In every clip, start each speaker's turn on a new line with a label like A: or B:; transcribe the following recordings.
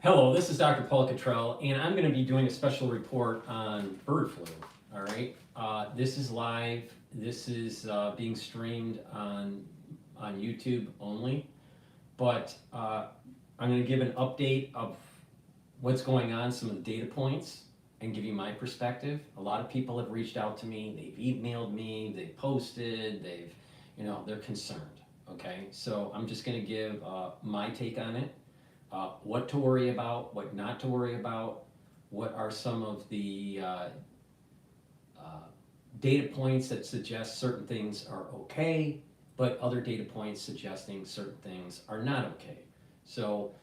A: Hello, this is DrPaulCottrell, and I'm going to be doing a special report on bird flu. All right, this is live. This is being streamed on YouTube only, but I'm going to give an update of what's going on, some of the data points, and give you my perspective. A lot of people have reached out to me. They've emailed me. They've posted. They're concerned. Okay, so I'm just going to give my take on it. What to worry about, what not to worry about, what are some of the data points that suggest certain things are okay, but other data points suggesting certain things are not okay. So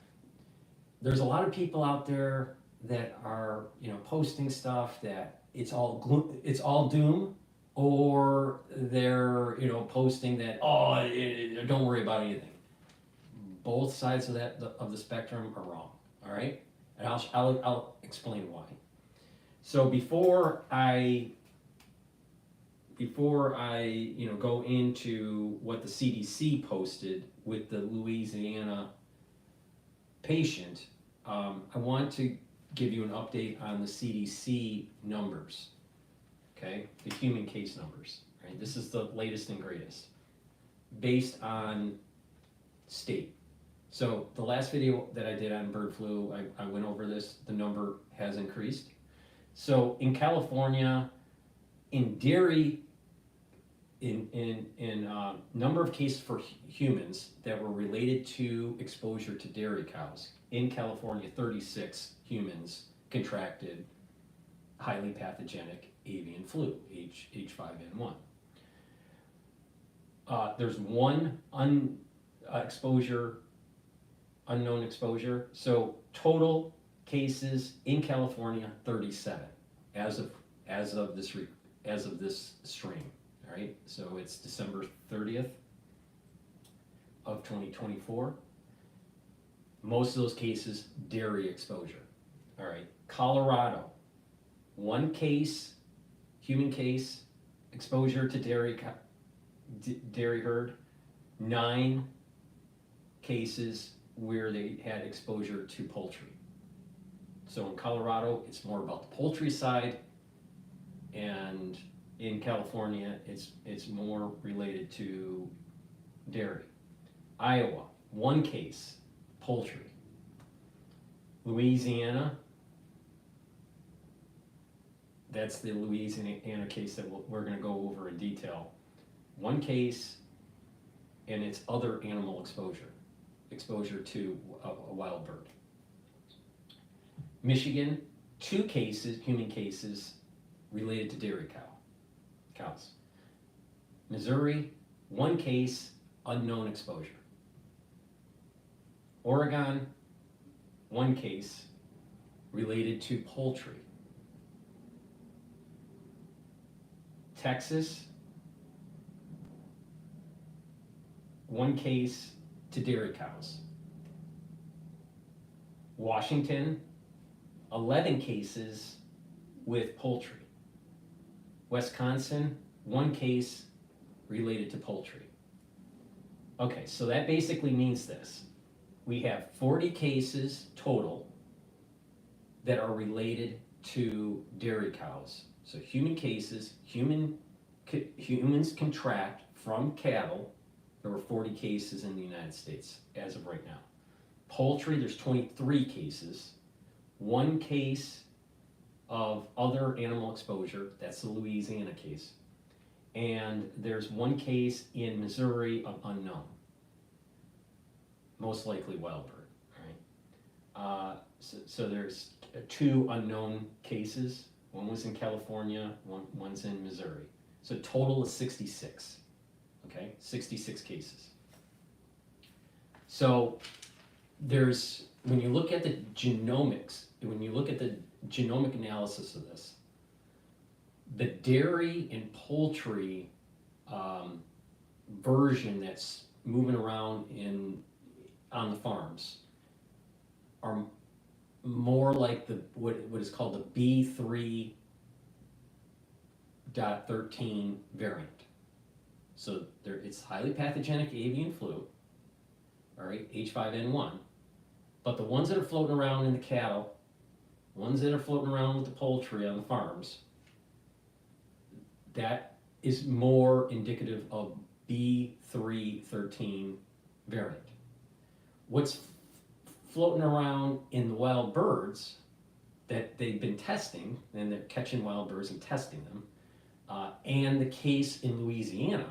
A: there's a lot of people out there that are posting stuff that it's all doom, or they're posting that don't worry about anything. Both sides of the spectrum are wrong. All right, and I'll explain why. So before I go into what the CDC posted with the Louisiana patient, I want to give you an update on the CDC numbers. Okay, the human case numbers. Right, this is the latest and greatest, based on state. So the last video that I did on bird flu, I went over this. The number has increased. So in California, in dairy, in number of cases for humans that were related to exposure to dairy cows, in California, 36 humans contracted highly pathogenic avian flu, H5N1. There's one unknown exposure. So total cases in California, 37 as of this stream. All right, so it's December 30th of 2024. Most of those cases, dairy exposure. All right, Colorado, one case, human case, exposure to dairy herd, 9 cases where they had exposure to poultry. So in Colorado, it's more about the poultry side, and in California, it's more related to dairy. Iowa, 1 case, poultry. Louisiana, that's the Louisiana case that we're going to go over in detail. 1 case, and it's other animal exposure to a wild bird. Michigan, 2 cases, human cases, related to dairy cows. Missouri, 1 case, unknown exposure. Oregon, 1 case, related to poultry. Texas, 1 case to dairy cows. Washington, 11 cases with poultry. Wisconsin, 1 case related to poultry. Okay, so that basically means this. We have 40 cases total that are related to dairy cows. So human cases, humans contract from cattle. There were 40 cases in the United States as of right now. Poultry, there's 23 cases. 1 case of other animal exposure, that's the Louisiana case. And there's 1 case in Missouri of unknown. Most likely wild bird, right? So there's 2 unknown cases. 1 was in California, one's in Missouri. So total is 66. Okay, 66 cases. So when you look at the genomics, when you look at the genomic analysis of this, the dairy and poultry version that's moving around on the farms are more like what is called the B3.13 variant. So it's highly pathogenic avian flu, all right, H5N1, But the ones that are floating around in the cattle, ones that are floating around with the poultry on the farms, that is more indicative of B313 variant. What's floating around in the wild birds that they've been testing, and they're catching wild birds and testing them, and the case in Louisiana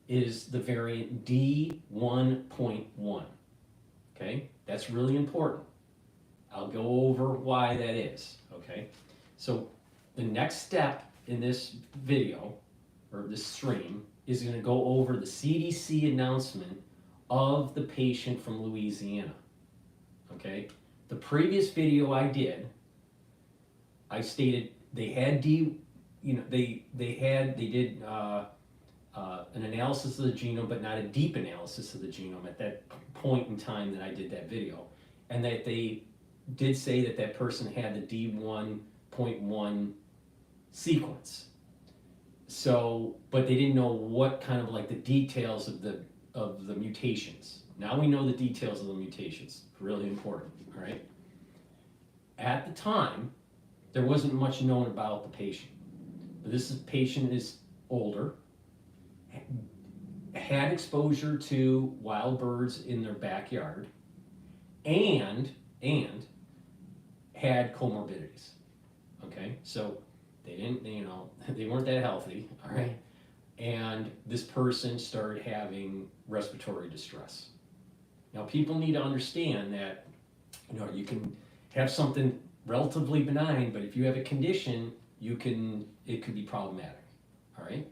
A: is the variant D1.1. Okay, that's really important. I'll go over why that is. Okay, so the next step in this video or this stream is going to go over the CDC announcement of the patient from Louisiana. Okay, the previous video I did, I stated they had they did an analysis of the genome, but not a deep analysis of the genome at that point in time that I did that video, and that they did say that that person had the D1.1 sequence. So, but they didn't know what kind of like the details of the mutations. Now we know the details of the mutations. Really important, all right? At the time, there wasn't much known about the patient. But patient is older, had exposure to wild birds in their backyard, and had comorbidities. Okay, so they didn't, they weren't that healthy, all right? And this person started having respiratory distress. Now, people need to understand that, you can have something relatively benign, but if you have a condition, it could be problematic, all right?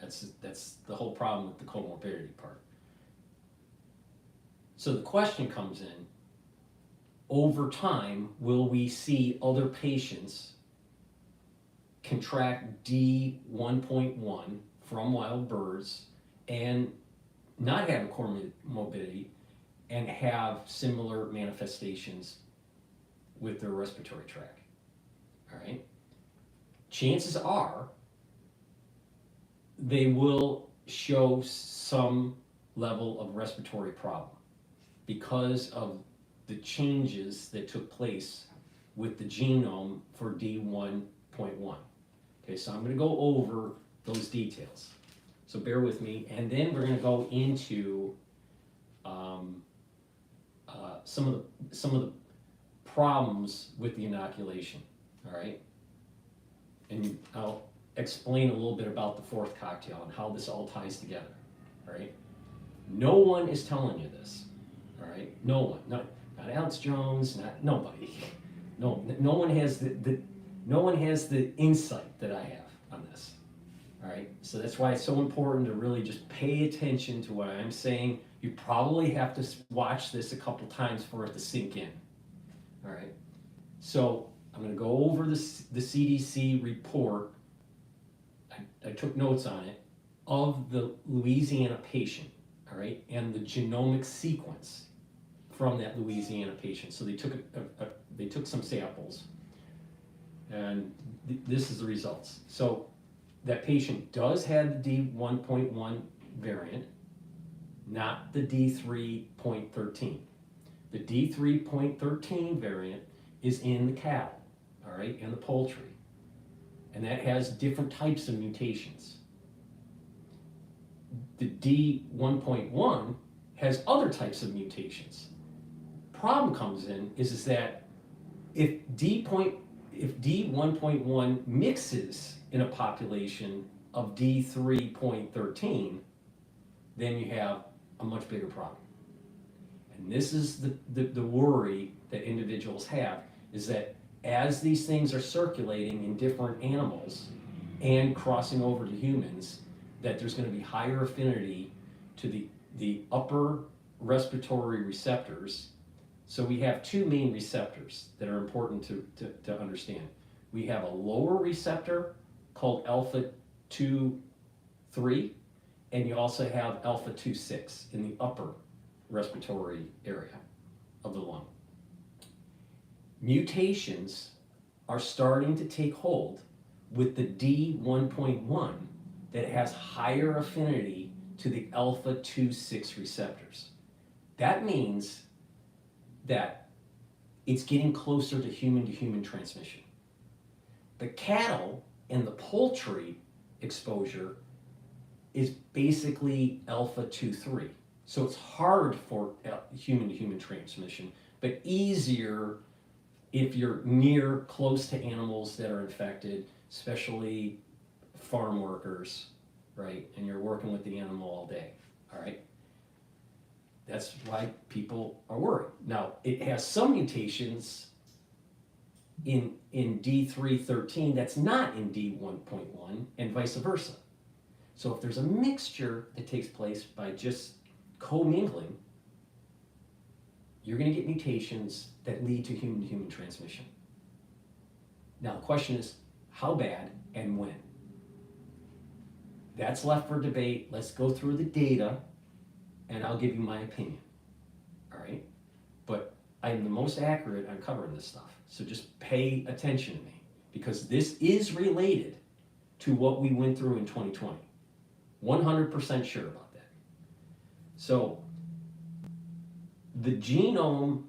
A: That's the whole problem with the comorbidity part. So the question comes in, over time, will we see other patients contract D1.1 from wild birds and not have a comorbidity and have similar manifestations with their respiratory tract? All right? Chances are they will show some level of respiratory problem because of the changes that took place with the genome for D1.1. Okay, so I'm going to go over those details. So bear with me, and then we're going to go into some of the problems with the inoculation. All right, and I'll explain a little bit about the fourth cocktail and how this all ties together. All right, no one is telling you this. All right, no one, not Alex Jones, nobody. No one has the insight that I have on this. All right, so that's why it's so important to really just pay attention to what I'm saying. You probably have to watch this a couple times for it to sink in. All right, so I'm going to go over the CDC report. I took notes on it of the Louisiana patient. All right, and the genomic sequence from that Louisiana patient. So they took some samples, and this is the results. So that patient does have the D1.1 variant, not the D3.13. The D3.13 variant is in the cattle, all right, and the poultry, and that has different types of mutations. The D1.1 has other types of mutations. Problem comes in is that if D1.1 mixes in a population of D3.13, then you have a much bigger problem. And this is the worry that individuals have, is that as these things are circulating in different animals and crossing over to humans, that there's going to be higher affinity to the upper respiratory receptors. So we have two main receptors that are important to understand. We have a lower receptor called alpha-2/3, and you also have alpha-2/6 in the upper respiratory area of the lung. Mutations are starting to take hold with the D1.1 that has higher affinity to the alpha-2/6 receptors. That means that it's getting closer to human transmission. The cattle and the poultry exposure is basically alpha 2-3. So it's hard for human-to-human transmission, but easier if you're near, close to animals that are infected, especially farm workers, right? And you're working with the animal all day, all right? That's why people are worried. Now, it has some mutations in D313 that's not in D1.1 and vice versa. So if there's a mixture that takes place by just commingling, you're going to get mutations that lead to human-to-human transmission. Now the question is, how bad and when? That's left for debate. Let's go through the data and I'll give you my opinion, all right? But I'm the most accurate on covering this stuff, so just pay attention to me, because this is related to what we went through in 2020. 100% sure about that. So the genome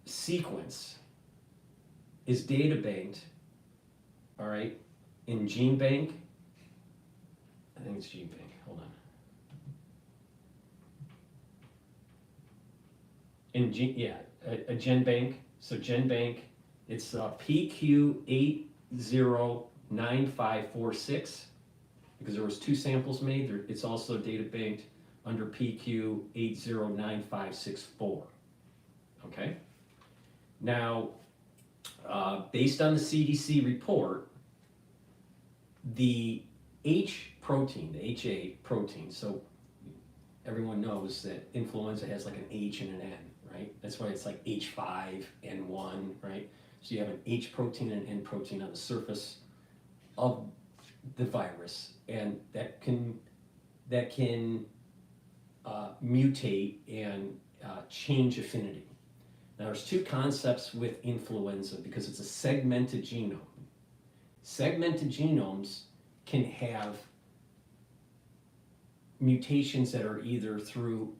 A: sequence is data banked, all right, in GeneBank. I think it's GeneBank, hold on. In a GenBank, so GenBank, it's PQ809546, because there was 2 samples made. It's also data banked under PQ809564, okay? Now, based on the CDC report, the H protein, the HA protein, so everyone knows that influenza has like an H and an N, right? That's why it's like H5N1, right? So you have an H protein and an N protein on the surface of the virus, and that can mutate and change affinity. Now there's 2 concepts with influenza because it's a segmented genome. Segmented genomes can have mutations that are either through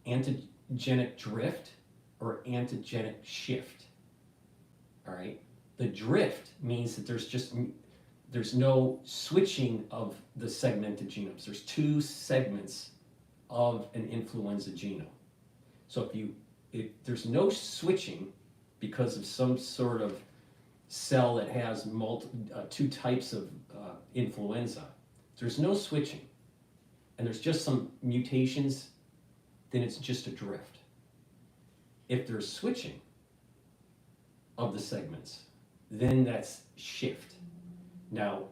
A: antigenic drift or antigenic shift, all right? The drift means that there's no switching of the segmented genomes. There's 2 segments of an influenza genome. So if there's no switching because of some sort of cell that has 2 types of influenza, there's no switching, and there's just some mutations, then it's just a drift. If there's switching of the segments, then that's shift. Now,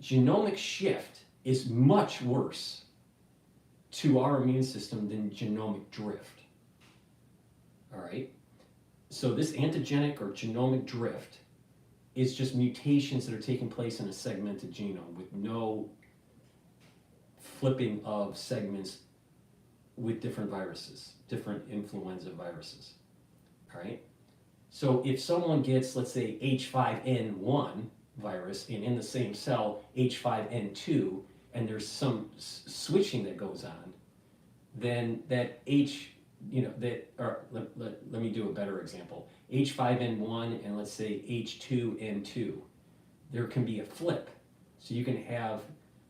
A: genomic shift is much worse to our immune system than genomic drift, all right? So this antigenic or genomic drift is just mutations that are taking place in a segmented genome with no flipping of segments with different viruses, different influenza viruses, all right? So if someone gets, let's say, H5N1 virus, and in the same cell, H5N2, and there's some switching that goes on, then that let me do a better example. H5N1 and let's say H2N2, there can be a flip. So you can have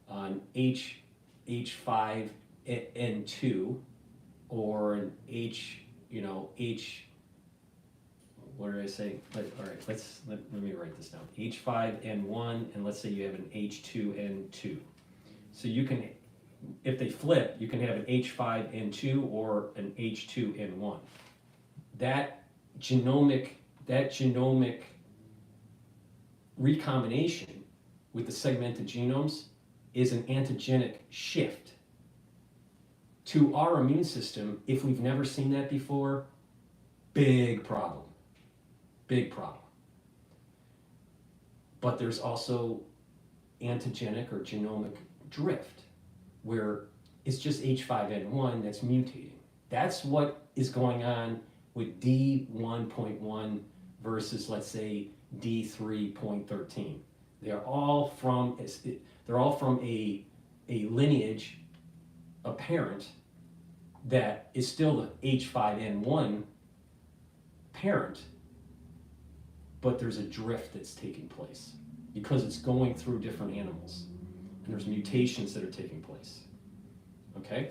A: an H5N2 or an what did I say? All right, let me write this down. H5N1, and let's say you have an H2N2. So you can, if they flip, you can have an H5N2 or an H2N1. That genomic recombination with the segmented genomes is an antigenic shift. To our immune system, if we've never seen that before, big problem. Big problem. But there's also antigenic or genomic drift, where it's just H5N1 that's mutating. That's what is going on with D1.1 versus, let's say, D3.13. They're all from a lineage, a parent that is still the H5N1 parent, but there's a drift that's taking place because it's going through different animals and there's mutations that are taking place. Okay?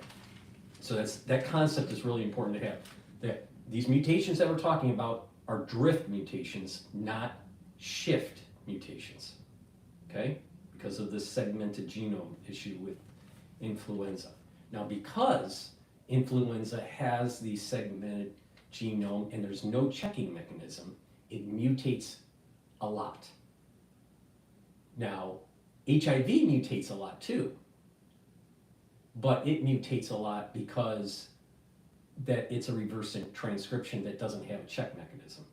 A: So that concept is really important to have. That these mutations that we're talking about are drift mutations, not shift mutations. Okay? Because of this segmented genome issue with influenza. Now, because influenza has the segmented genome and there's no checking mechanism, it mutates a lot. Now, HIV mutates a lot too, but it mutates a lot because that it's a reverse transcription that doesn't have a check mechanism.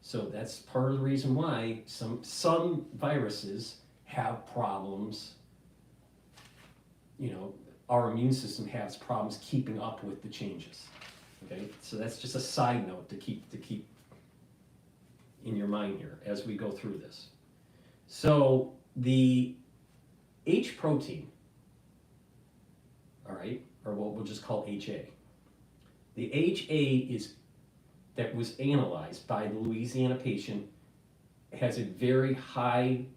A: So that's part of the reason why some viruses have problems. You know, our immune system has problems keeping up with the changes. Okay, so that's just a side note to keep in your mind here as we go through this. So the H protein, all right, or what we'll just call HA. The HA that was analyzed by the Louisiana patient has a very high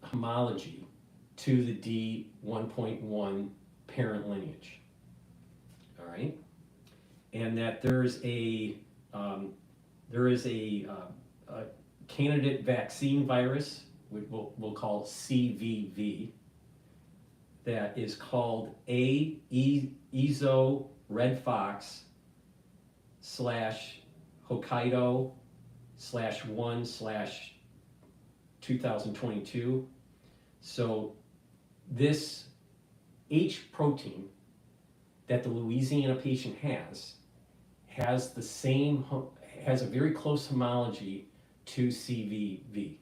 A: homology to the D1.1 parent lineage. All right, and that there is a candidate vaccine virus, which we'll call CVV, that is called Ezo Red Fox /1/2022. So this H protein that the Louisiana patient has a very close homology to CVV.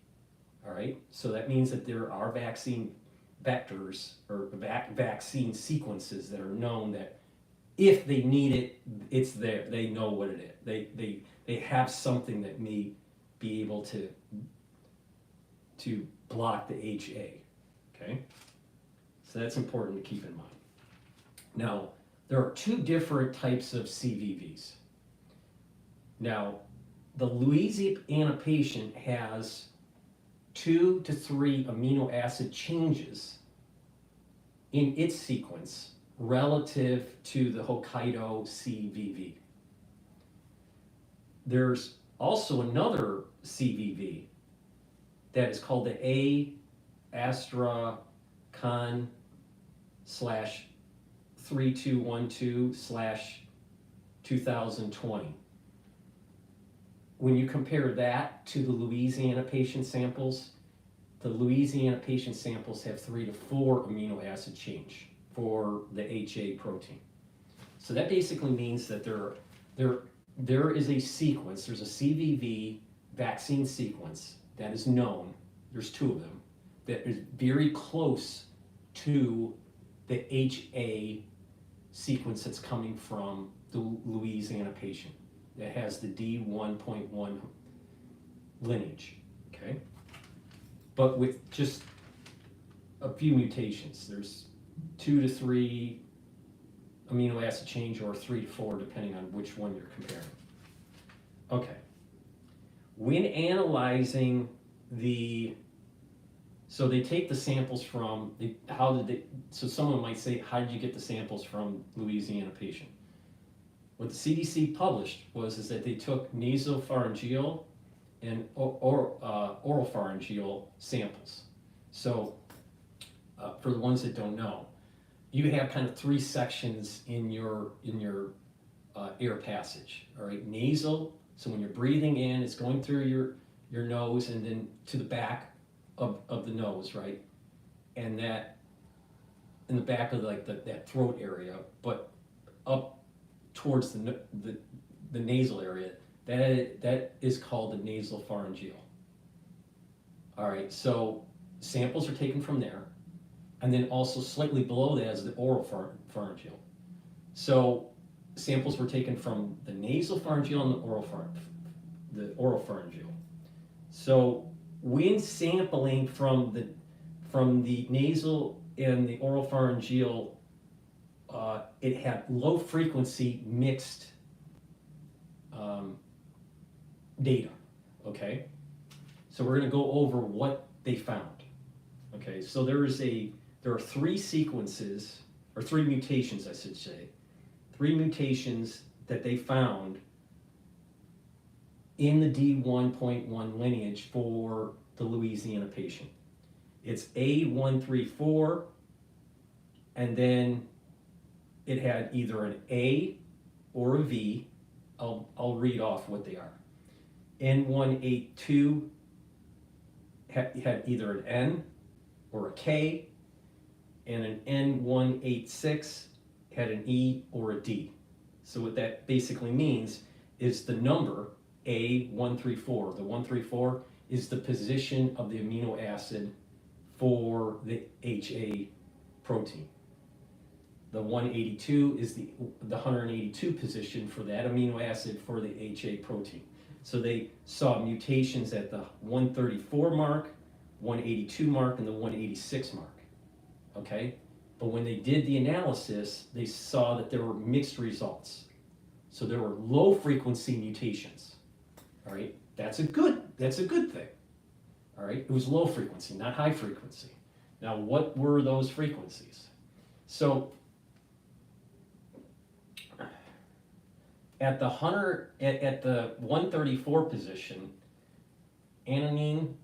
A: All right, so that means that there are vaccine vectors or vaccine sequences that are known that if they need it, it's there. They know what it is. They have something that may be able to block the HA. Okay, so that's important to keep in mind. Now, there are two different types of CVVs. Now, the Louisiana patient has 2 to 3 amino acid changes in its sequence relative to the Hokkaido CVV. There's also another CVV that is called the A/3212/2020. When you compare that to the Louisiana patient samples, the Louisiana patient samples have 3 to 4 amino acid change for the HA protein. So that basically means that there is a sequence, there's a CVV vaccine sequence that is known, there's 2 of them, that is very close to the HA sequence that's coming from the Louisiana patient that has the D1.1 lineage, okay? But with just a few mutations. There's 2 to 3 amino acid change or 3 to 4 depending on which one you're comparing. Okay. When analyzing so they take the samples from, so someone might say, how did you get the samples from Louisiana patient? What the CDC published is that they took nasopharyngeal and oropharyngeal samples. So for the ones that don't know, you have kind of 3 sections in your air passage. All right, nasal. So when you're breathing in, it's going through your nose and then to the back of the nose, right? And that in the back of that throat area, but up towards the nasal area, that is called the nasopharyngeal. All right, so samples are taken from there, and then also slightly below that is the oropharyngeal. So samples were taken from the nasopharyngeal and the oropharyngeal. So when sampling from the nasal and the oropharyngeal it had low frequency mixed data, okay? So we're gonna go over what they found, okay? So there are three sequences, or three mutations, I should say, three mutations that they found in the D1.1 lineage for the Louisiana patient. It's A134, and then it had either an A or a V. I'll read off what they are. N182 had either an N or a K, and an N186 had an E or a D. So what that basically means is the number A134. The 134 is the position of the amino acid for the HA protein. The 182 is the 182 position for that amino acid for the HA protein. So they saw mutations at the 134 mark, 182 mark, and the 186 mark, okay? But when they did the analysis, they saw that there were mixed results. So there were low frequency mutations, all right? That's a good thing, all right? It was low frequency, not high frequency. Now, what were those frequencies? So at the 134 position, adenine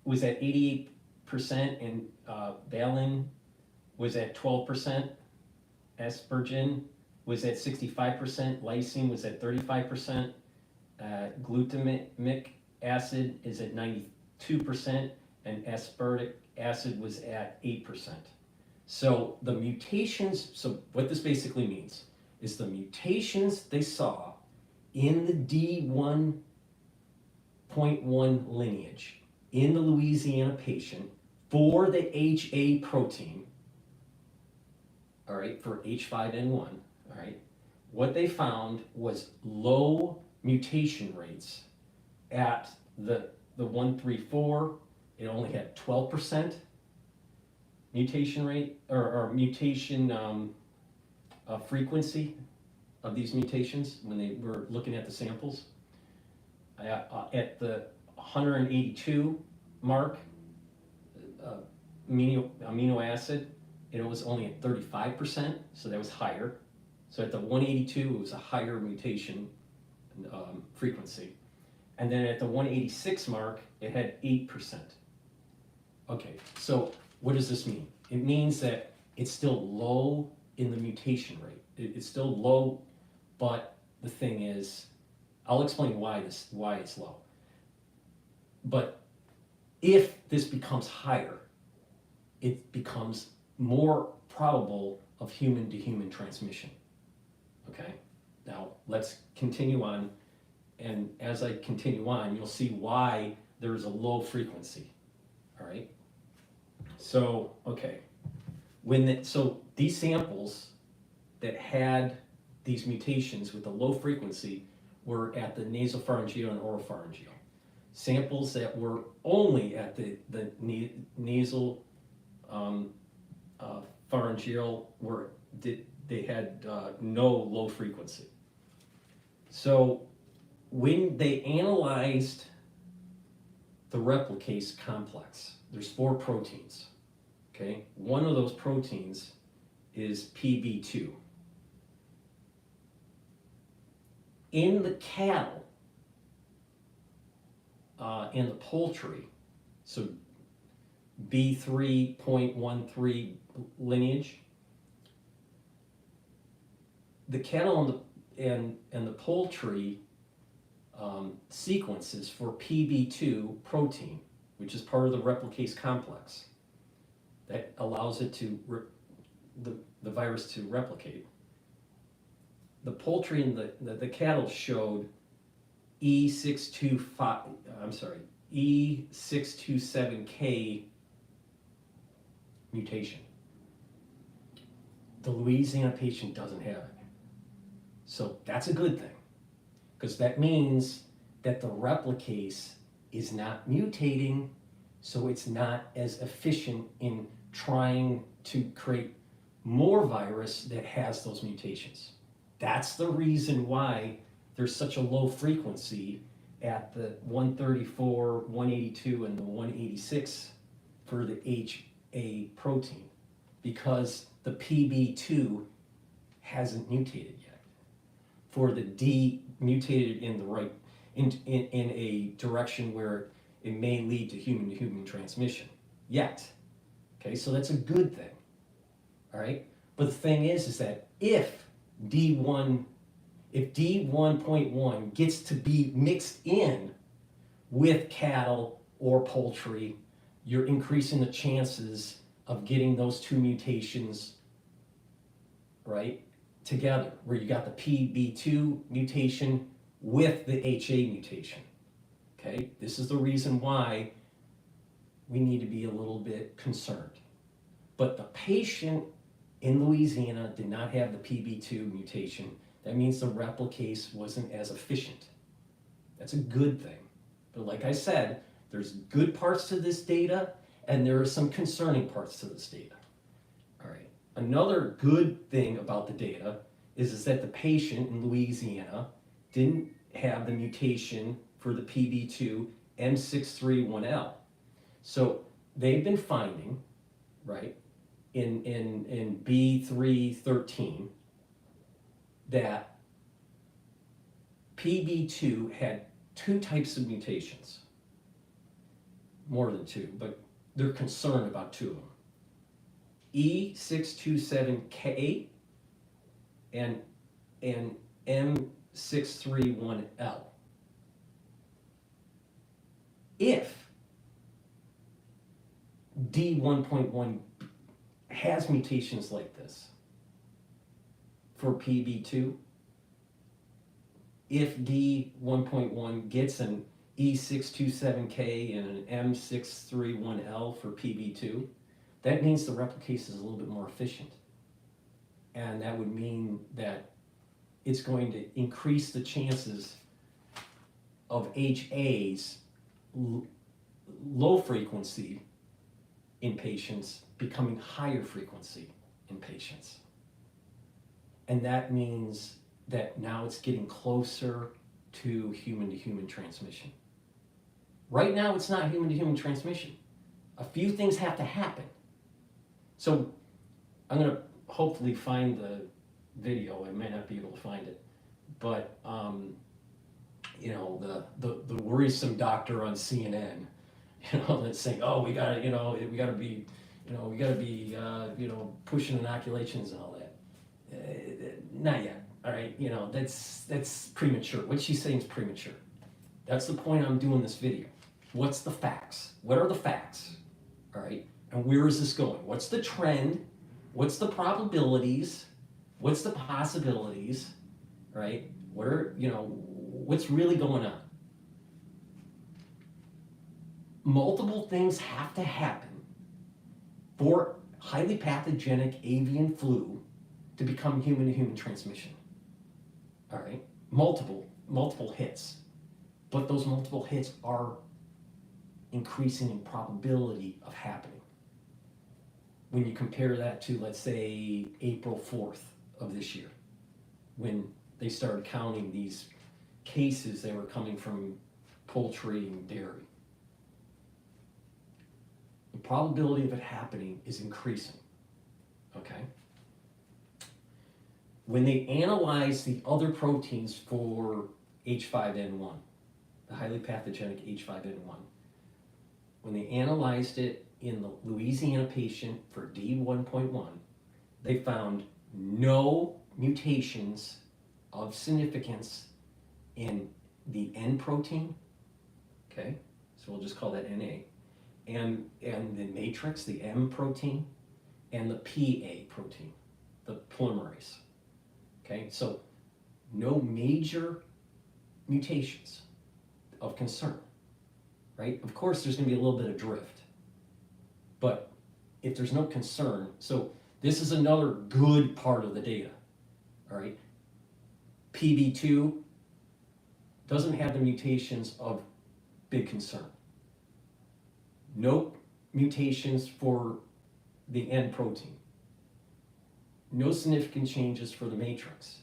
A: was at 88%, and valine was at 12%, asparagine was at 65%, lysine was at 35%, glutamic acid is at 92%, and aspartic acid was at 8%. So the mutations, so what this basically means is the mutations they saw in the D1.1 lineage in the Louisiana patient for the HA protein, all right, for H5N1, all right, what they found was low mutation rates at the 134. It only had 12% mutation rate, or mutation frequency of these mutations when they were looking at the samples. At the 182 mark, amino acid, it was only at 35%, so that was higher. So at the 182, it was a higher mutation frequency. And then at the 186 mark, it had 8%. Okay, so what does this mean? It means that it's still low in the mutation rate. It's still low, but the thing is, I'll explain why it's low. But if this becomes higher, it becomes more probable of human to human transmission. Okay, now let's continue on, and as I continue on, you'll see why there is a low frequency. All right, so okay, so these samples that had these mutations with the low frequency were at the nasopharyngeal and oropharyngeal. Samples that were only at the nasal pharyngeal they had no low frequency. So when they analyzed the replicase complex, there's 4 proteins. Okay, one of those proteins is PB2. In the cattle and the poultry, so B3.13 lineage, the cattle and the poultry sequences for PB2 protein, which is part of the replicase complex that allows it to the virus to replicate. The poultry and the cattle showed E627K mutation. The Louisiana patient doesn't have it. So that's a good thing, because that means that the replicase is not mutating, so it's not as efficient in trying to create more virus that has those mutations. That's the reason why there's such a low frequency at the 134, 182, and the 186 for the HA protein, because the PB2 hasn't mutated yet. For the D mutated in the right, in a direction where it may lead to human transmission yet. Okay, so that's a good thing. All right, but the thing is that if D1.1 gets to be mixed in with cattle or poultry, you're increasing the chances of getting those two mutations, right, together, where you got the PB2 mutation with the HA mutation. Okay, this is the reason why we need to be a little bit concerned. But the patient in Louisiana did not have the PB2 mutation. That means the replicase wasn't as efficient. That's a good thing. But like I said, there's good parts to this data and there are some concerning parts to this data. All right. Another good thing about the data is that the patient in Louisiana didn't have the mutation for the PB2 M631L. So they've been finding, right, in B313 that PB2 had two types of mutations, more than two, but they're concerned about two of them. E627K and M631L. If D1.1 has mutations like this for PB2, if D1.1 gets an E627K and an M631L for PB2, that means the replicase is a little bit more efficient. And that would mean that it's going to increase the chances of HA's low frequency in patients becoming higher frequency in patients. And that means that now it's getting closer to human transmission. Right now it's not human transmission. A few things have to happen. So I'm going to hopefully find the video. I may not be able to find it, but you know, the worrisome doctor on CNN, you know, that's saying, oh, we gotta be pushing inoculations and all that. Not yet. All right, you know, that's premature. What she's saying is premature. That's the point I'm doing this video. What's the facts? What are the facts? All right, and where is this going? What's the trend? What's the probabilities? What's the possibilities? Right? What are, you know, what's really going on? Multiple things have to happen for highly pathogenic avian flu to become human-to-human transmission. All right, multiple hits, but those multiple hits are increasing in probability of happening. When you compare that to, let's say, April 4th of this year, when they started counting these cases that were coming from poultry and dairy. The probability of it happening is increasing, okay? When they analyze the other proteins for H5N1, the highly pathogenic H5N1, when they analyzed it in the Louisiana patient for D1.1, they found no mutations of significance in the N protein, okay? So we'll just call that NA, and the matrix, the M protein, and the PA protein, the polymerase. Okay, so no major mutations of concern, right? Of course, there's going to be a little bit of drift, but if there's no concern, so this is another good part of the data, all right? PB2 doesn't have the mutations of big concern. No mutations for the N protein. no significant changes for the matrix.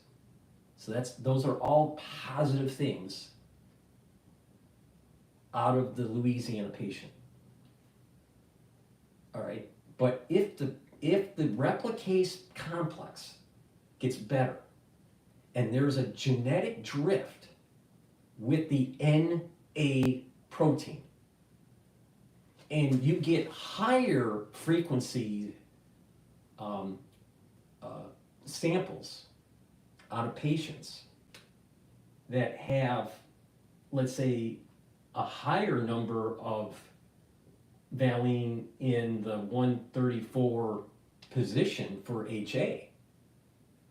A: So those are all positive things out of the Louisiana patient. All right, but if the replicase complex gets better and there's a genetic drift with the NA protein, and you get higher frequency samples out of patients that have, let's say, a higher number of valine in the 134 position for HA,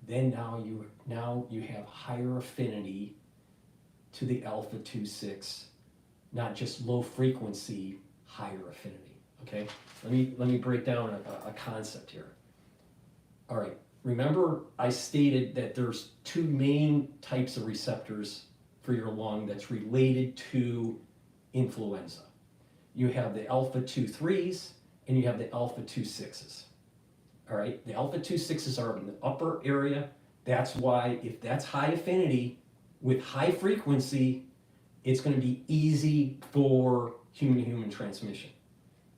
A: then now you have higher affinity to the alpha 2/6, not just low frequency, higher affinity. Okay, let me break down a concept here. All right, remember I stated that there's two main types of receptors for your lung that's related to influenza. You have the alpha 2/3s and you have the alpha 2/6s. All right, the alpha 2/6s are in the upper area. That's why if that's high affinity with high frequency, it's going to be easy for human-to-human transmission.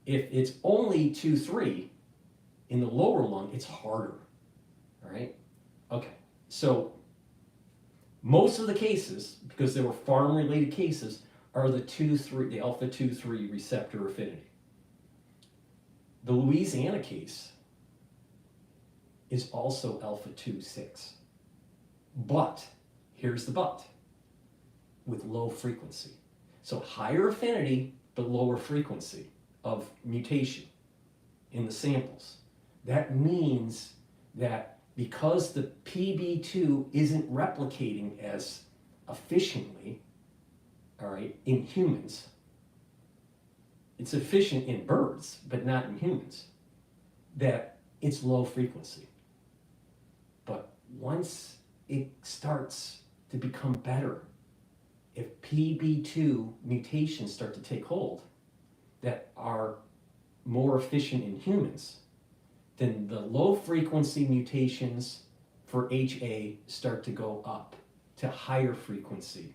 A: If it's only 2/3 in the lower lung, it's harder. All right, okay, so most of the cases, because they were farm-related cases, are the alpha 2/3 receptor affinity. The Louisiana case is also alpha 2/6, but here's the but, with low frequency. So higher affinity, but lower frequency of mutation in the samples. That means that because the PB2 isn't replicating as efficiently, all right, in humans, it's efficient in birds, but not in humans, that it's low frequency. But once it starts to become better, if PB2 mutations start to take hold that are more efficient in humans, then the low frequency mutations for HA start to go up to higher frequency.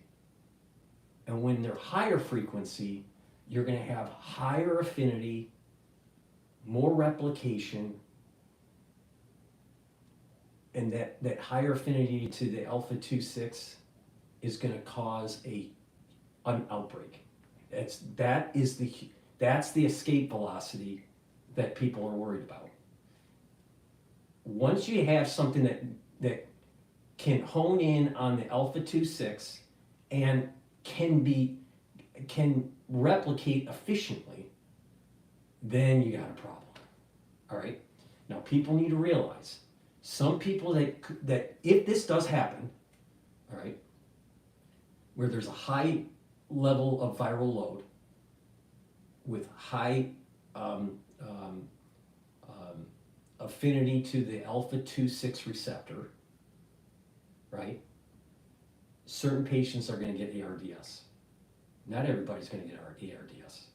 A: And when they're higher frequency, you're going to have higher affinity, more replication, and that higher affinity to the alpha 2/6 is going to cause an outbreak. That's the escape velocity that people are worried about. Once you have something that can hone in on the alpha 2/6 and can replicate efficiently, then you got a problem. All right. Now people need to realize some people that if this does happen, all right, where there's a high level of viral load with high affinity to the alpha 2/6 receptor, right? Certain patients are going to get ARDS. Not everybody's going to get ARDS,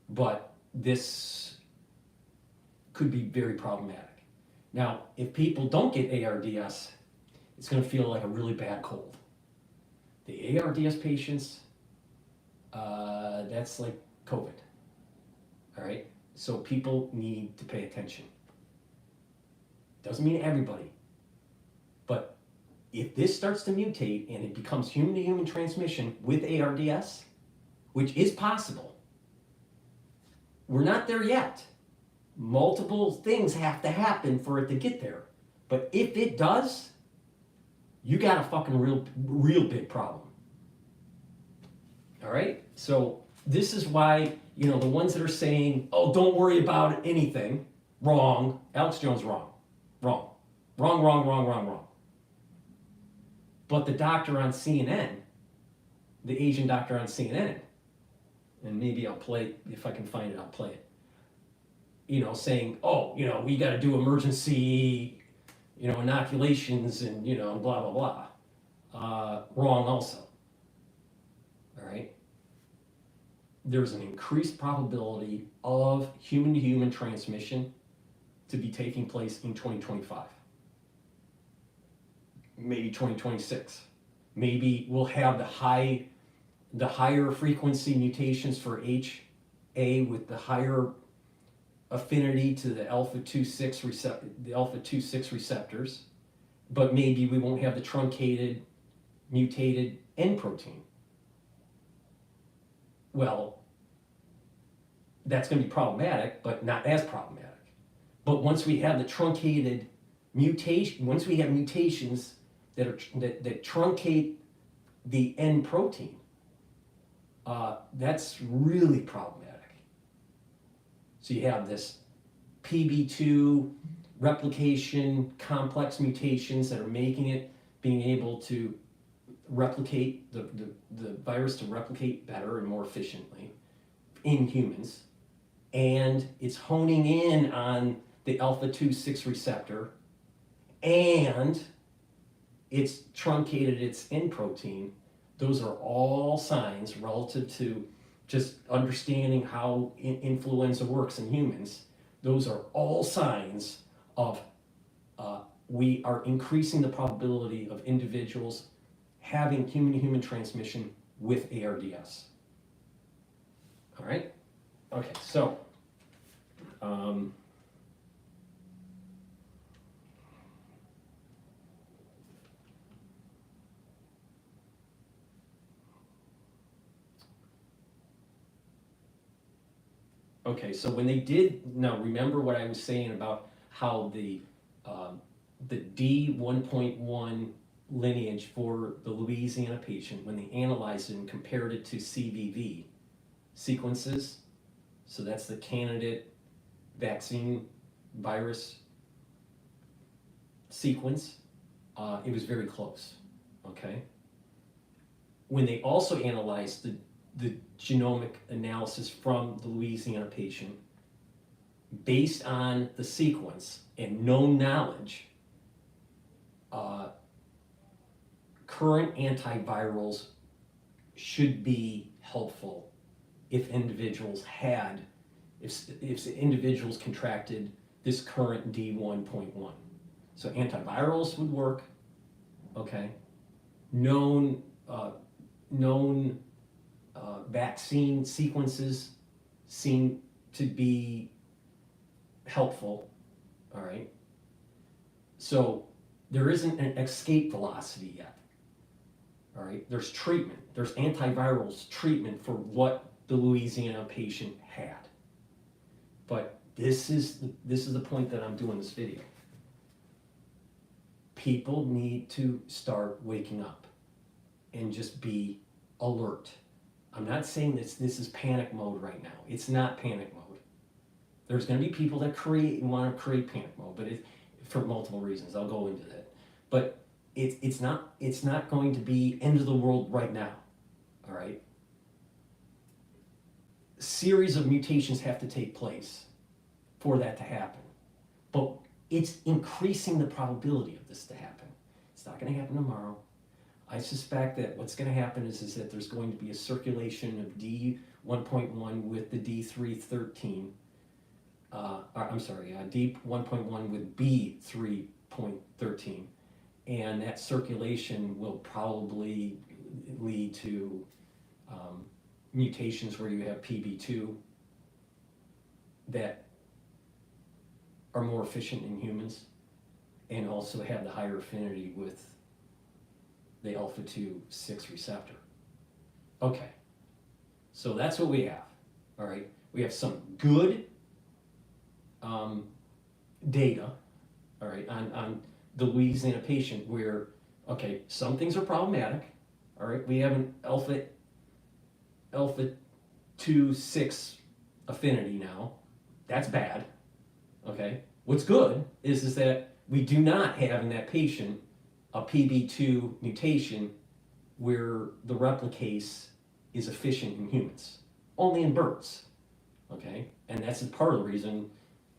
A: but this could be very problematic. Now, if people don't get ARDS, it's going to feel like a really bad cold. The ARDS patients, that's like COVID. All right, so people need to pay attention. Doesn't mean everybody, but if this starts to mutate and it becomes human-to-human transmission with ARDS, which is possible, we're not there yet. Multiple things have to happen for it to get there. But if it does, you got a fucking real big problem. All right? So this is why, the ones that are saying, oh, don't worry about anything, wrong. Alex Jones, wrong. Wrong. Wrong, wrong, wrong, wrong, wrong. But the doctor on CNN, the Asian doctor on CNN, and maybe I'll play, if I can find it, I'll play it. Saying, oh, we got to do emergency, inoculations and, blah, blah, blah. Wrong also. All right? There's an increased probability of human-to-human transmission to be taking place in 2025. maybe 2026. Maybe we'll have the higher frequency mutations for HA with the higher affinity to the alpha-2,6 receptors, but maybe we won't have the truncated, mutated N protein. Well, that's going to be problematic, but not as problematic. But once we have the truncated mutation, once we have mutations that truncate the N protein, that's really problematic. So you have this PB2 replication complex mutations that are being able to replicate the virus to replicate better and more efficiently in humans, and it's honing in on the alpha-2,6 receptor, and it's truncated its N protein. Those are all signs relative to just understanding how influenza works in humans. Those are all signs of we are increasing the probability of individuals having human-to-human transmission with ARDS. All right? Okay, so okay, so when they did, now remember what I was saying about how the D1.1 lineage for the Louisiana patient, when they analyzed it and compared it to CVV sequences, so that's the candidate vaccine virus sequence, it was very close, okay? When they also analyzed the genomic analysis from the Louisiana patient, based on the sequence and known knowledge, current antivirals should be helpful if individuals contracted this current D1.1. So antivirals would work, okay? Known vaccine sequences seem to be helpful, all right? So there isn't an escape velocity yet, all right? There's treatment, there's antivirals treatment for what the Louisiana patient had. But this is the point that I'm doing this video. People need to start waking up and just be alert. I'm not saying this is panic mode right now. It's not panic mode. There's going to be people that want to create panic mode, but for multiple reasons. I'll go into that. But it's not going to be end of the world right now. All right. A series of mutations have to take place for that to happen. But it's increasing the probability of this to happen. It's not going to happen tomorrow. I suspect that what's going to happen is that there's going to be a circulation of D1.1 with the D313. D1.1 with B3.13. And that circulation will probably lead to mutations where you have PB2 that are more efficient in humans and also have the higher affinity with the alpha-2,6 receptor. Okay, so that's what we have, all right? We have some good data, all right, on the Louisiana patient where, okay, some things are problematic, all right? We have an alpha-2,6 affinity now. That's bad, okay? What's good is that we do not have in that patient a PB2 mutation where the replicase is efficient in humans, only in birds, okay? And that's part of the reason,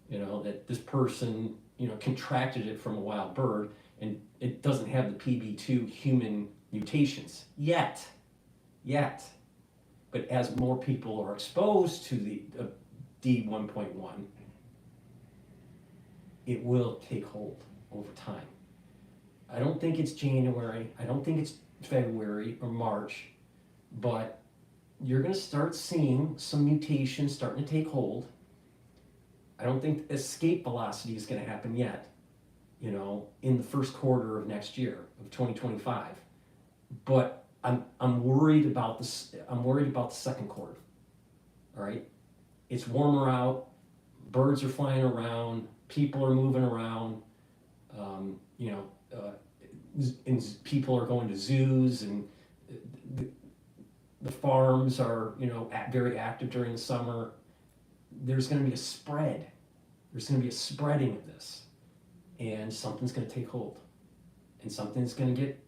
A: that this person, contracted it from a wild bird and it doesn't have the PB2 human mutations yet. But as more people are exposed to the D1.1, it will take hold over time. I don't think it's January. I don't think it's February or March, but you're going to start seeing some mutations starting to take hold. I don't think escape velocity is going to happen yet, in the first quarter of next year, of 2025. But I'm worried about this. I'm worried about the second quarter. All right, it's warmer out. Birds are flying around. People are moving around. And people are going to zoos, and the farms are very active during the summer. There's going to be a spread. There's going to be a spreading of this, and something's going to take hold, and something's going to get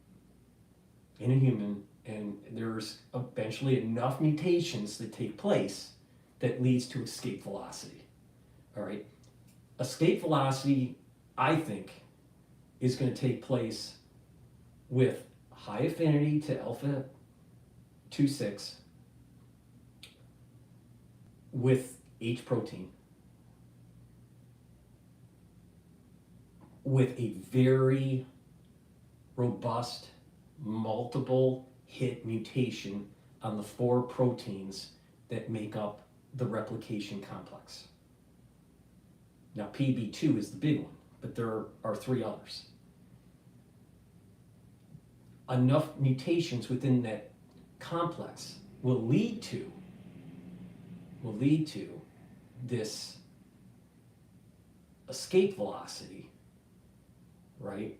A: in a human, and there's eventually enough mutations that take place that leads to escape velocity. All right, escape velocity, I think, is going to take place with high affinity to alpha 2,6 with H protein, with a very robust multiple hit mutation on the 4 proteins that make up the replication complex. Now, PB2 is the big one, but there are 3 others. Enough mutations within that complex will lead to this escape velocity, right?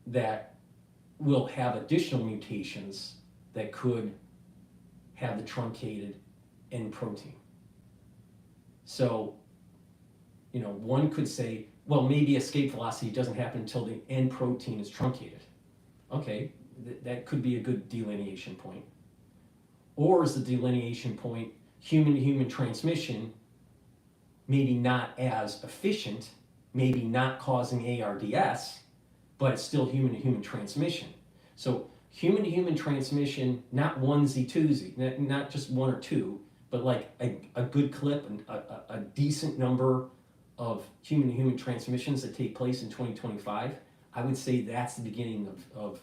A: That will have additional mutations that could have the truncated N protein. So, one could say, well, maybe escape velocity doesn't happen until the N protein is truncated. Okay, that could be a good delineation point. Or is the delineation point human-to-human transmission, maybe not as efficient, maybe not causing ARDS, but it's still human-to-human transmission. So human-to-human transmission, not onesie-twosie, not just 1 or 2, but like a good clip and a decent number of human-to-human transmissions that take place in 2025, I would say that's the beginning of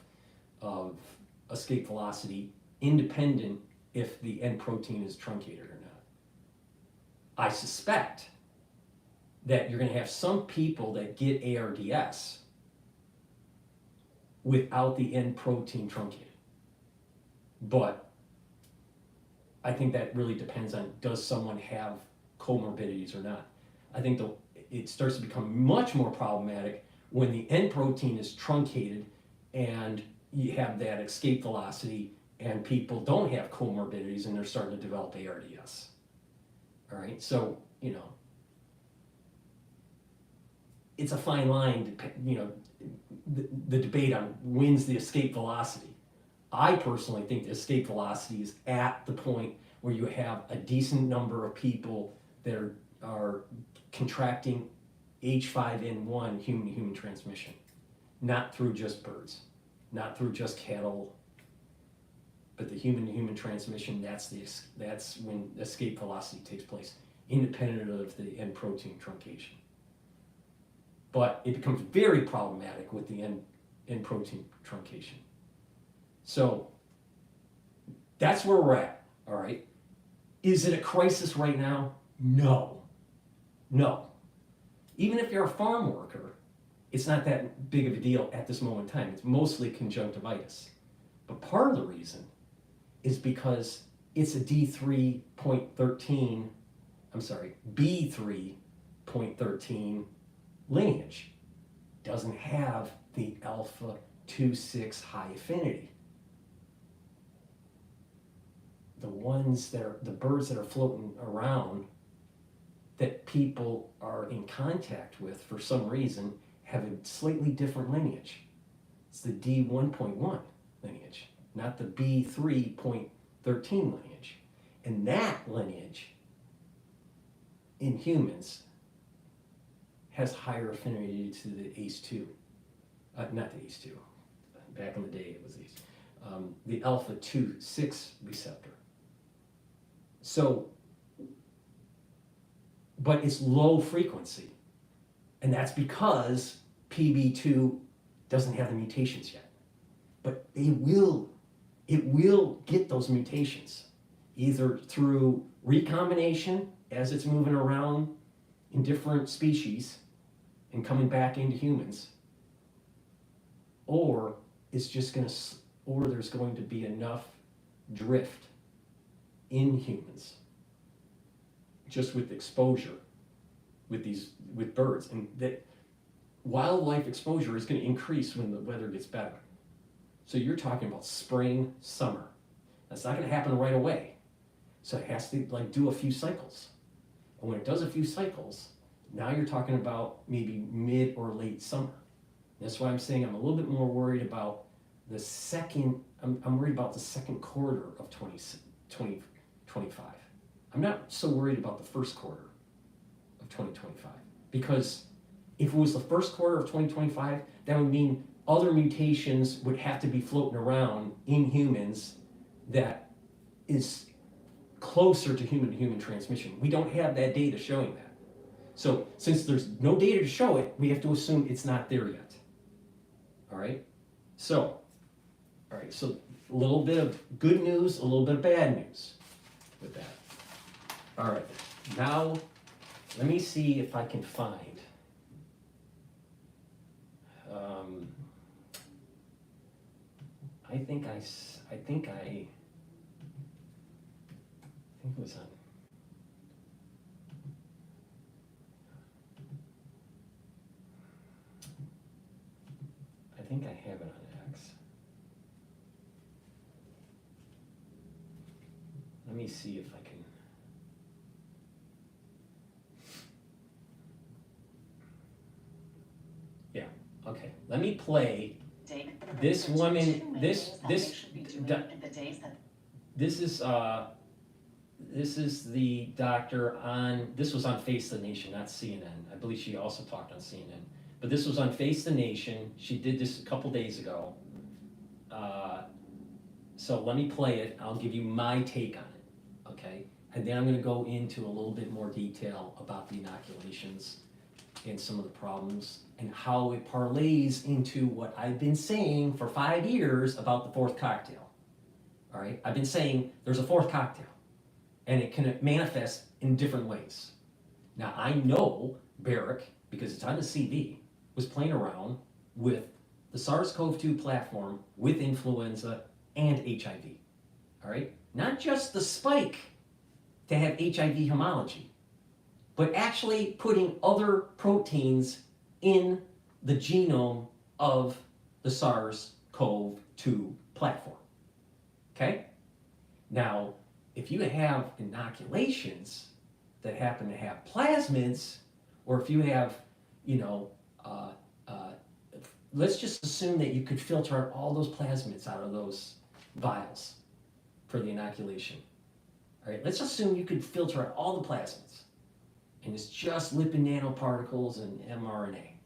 A: escape velocity, independent if the N protein is truncated or not. I suspect that you're going to have some people that get ARDS without the N protein truncated. But I think that really depends on, does someone have comorbidities or not. I think it starts to become much more problematic when the N protein is truncated and you have that escape velocity and people don't have comorbidities and they're starting to develop ARDS. All right, so, it's a fine line, the debate on when's the escape velocity. I personally think the escape velocity is at the point where you have a decent number of people that are contracting H5N1 human-to-human transmission, not through just birds, not through just cattle, but the human-to-human transmission, that's when escape velocity takes place, independent of the N protein truncation. But it becomes very problematic with the N protein truncation. So that's where we're at, all right? Is it a crisis right now? No. Even if you're a farm worker, it's not that big of a deal at this moment in time. It's mostly conjunctivitis. But part of the reason is because it's a B3.13 lineage. Doesn't have the alpha 2,6 high affinity. The birds that are floating around that people are in contact with for some reason have a slightly different lineage. It's the D1.1 lineage, not the B3.13 lineage. And that lineage in humans has higher affinity to the ACE2. Not the ACE2. Back in the day it was ACE. The alpha 2,6 receptor. So, but it's low frequency. And that's because PB2 doesn't have the mutations yet. But it will get those mutations, either through recombination as it's moving around in different species and coming back into humans, or it's just going to, or there's going to be enough drift in humans just with exposure with birds, and that wildlife exposure is going to increase when the weather gets better. So you're talking about spring, summer. That's not going to happen right away. So it has to like do a few cycles. And when it does a few cycles, now you're talking about maybe mid or late summer. That's why I'm saying I'm a little bit more worried about the second, I'm worried about the second quarter of 2025. I'm not so worried about the first quarter of 2025, because if it was the first quarter of 2025, that would mean other mutations would have to be floating around in humans that is closer to human transmission. We don't have that data showing that. So since there's no data to show it, we have to assume it's not there yet. All right? So a little bit of good news, a little bit of bad news with that. All right, now let me see if I can find I think it was on. I think I have it on X. Let me see if I can. Yeah. Okay. Let me play. This woman, this is the doctor on, this was on Face the Nation, not CNN. I believe she also talked on CNN. But this was on Face the Nation. She did this a couple days ago. So let me play it. I'll give you my take on it, okay? And then I'm going to go into a little bit more detail about the inoculations and some of the problems and how it parlays into what I've been saying for 5 years about the fourth cocktail. All right? I've been saying there's a fourth cocktail, and it can manifest in different ways. Now, I know Barrick, because it's on the CV, was playing around with the SARS-CoV-2 platform with influenza and HIV. All right? Not just the spike to have HIV homology, but actually putting other proteins in the genome of the SARS-CoV-2 platform. Okay? Now, if you have inoculations that happen to have plasmids, or if you have, let's just assume that you could filter out all those plasmids out of those vials for the inoculation. All right, let's assume you could filter out all the plasmids, and it's just lipid nanoparticles and mRNA.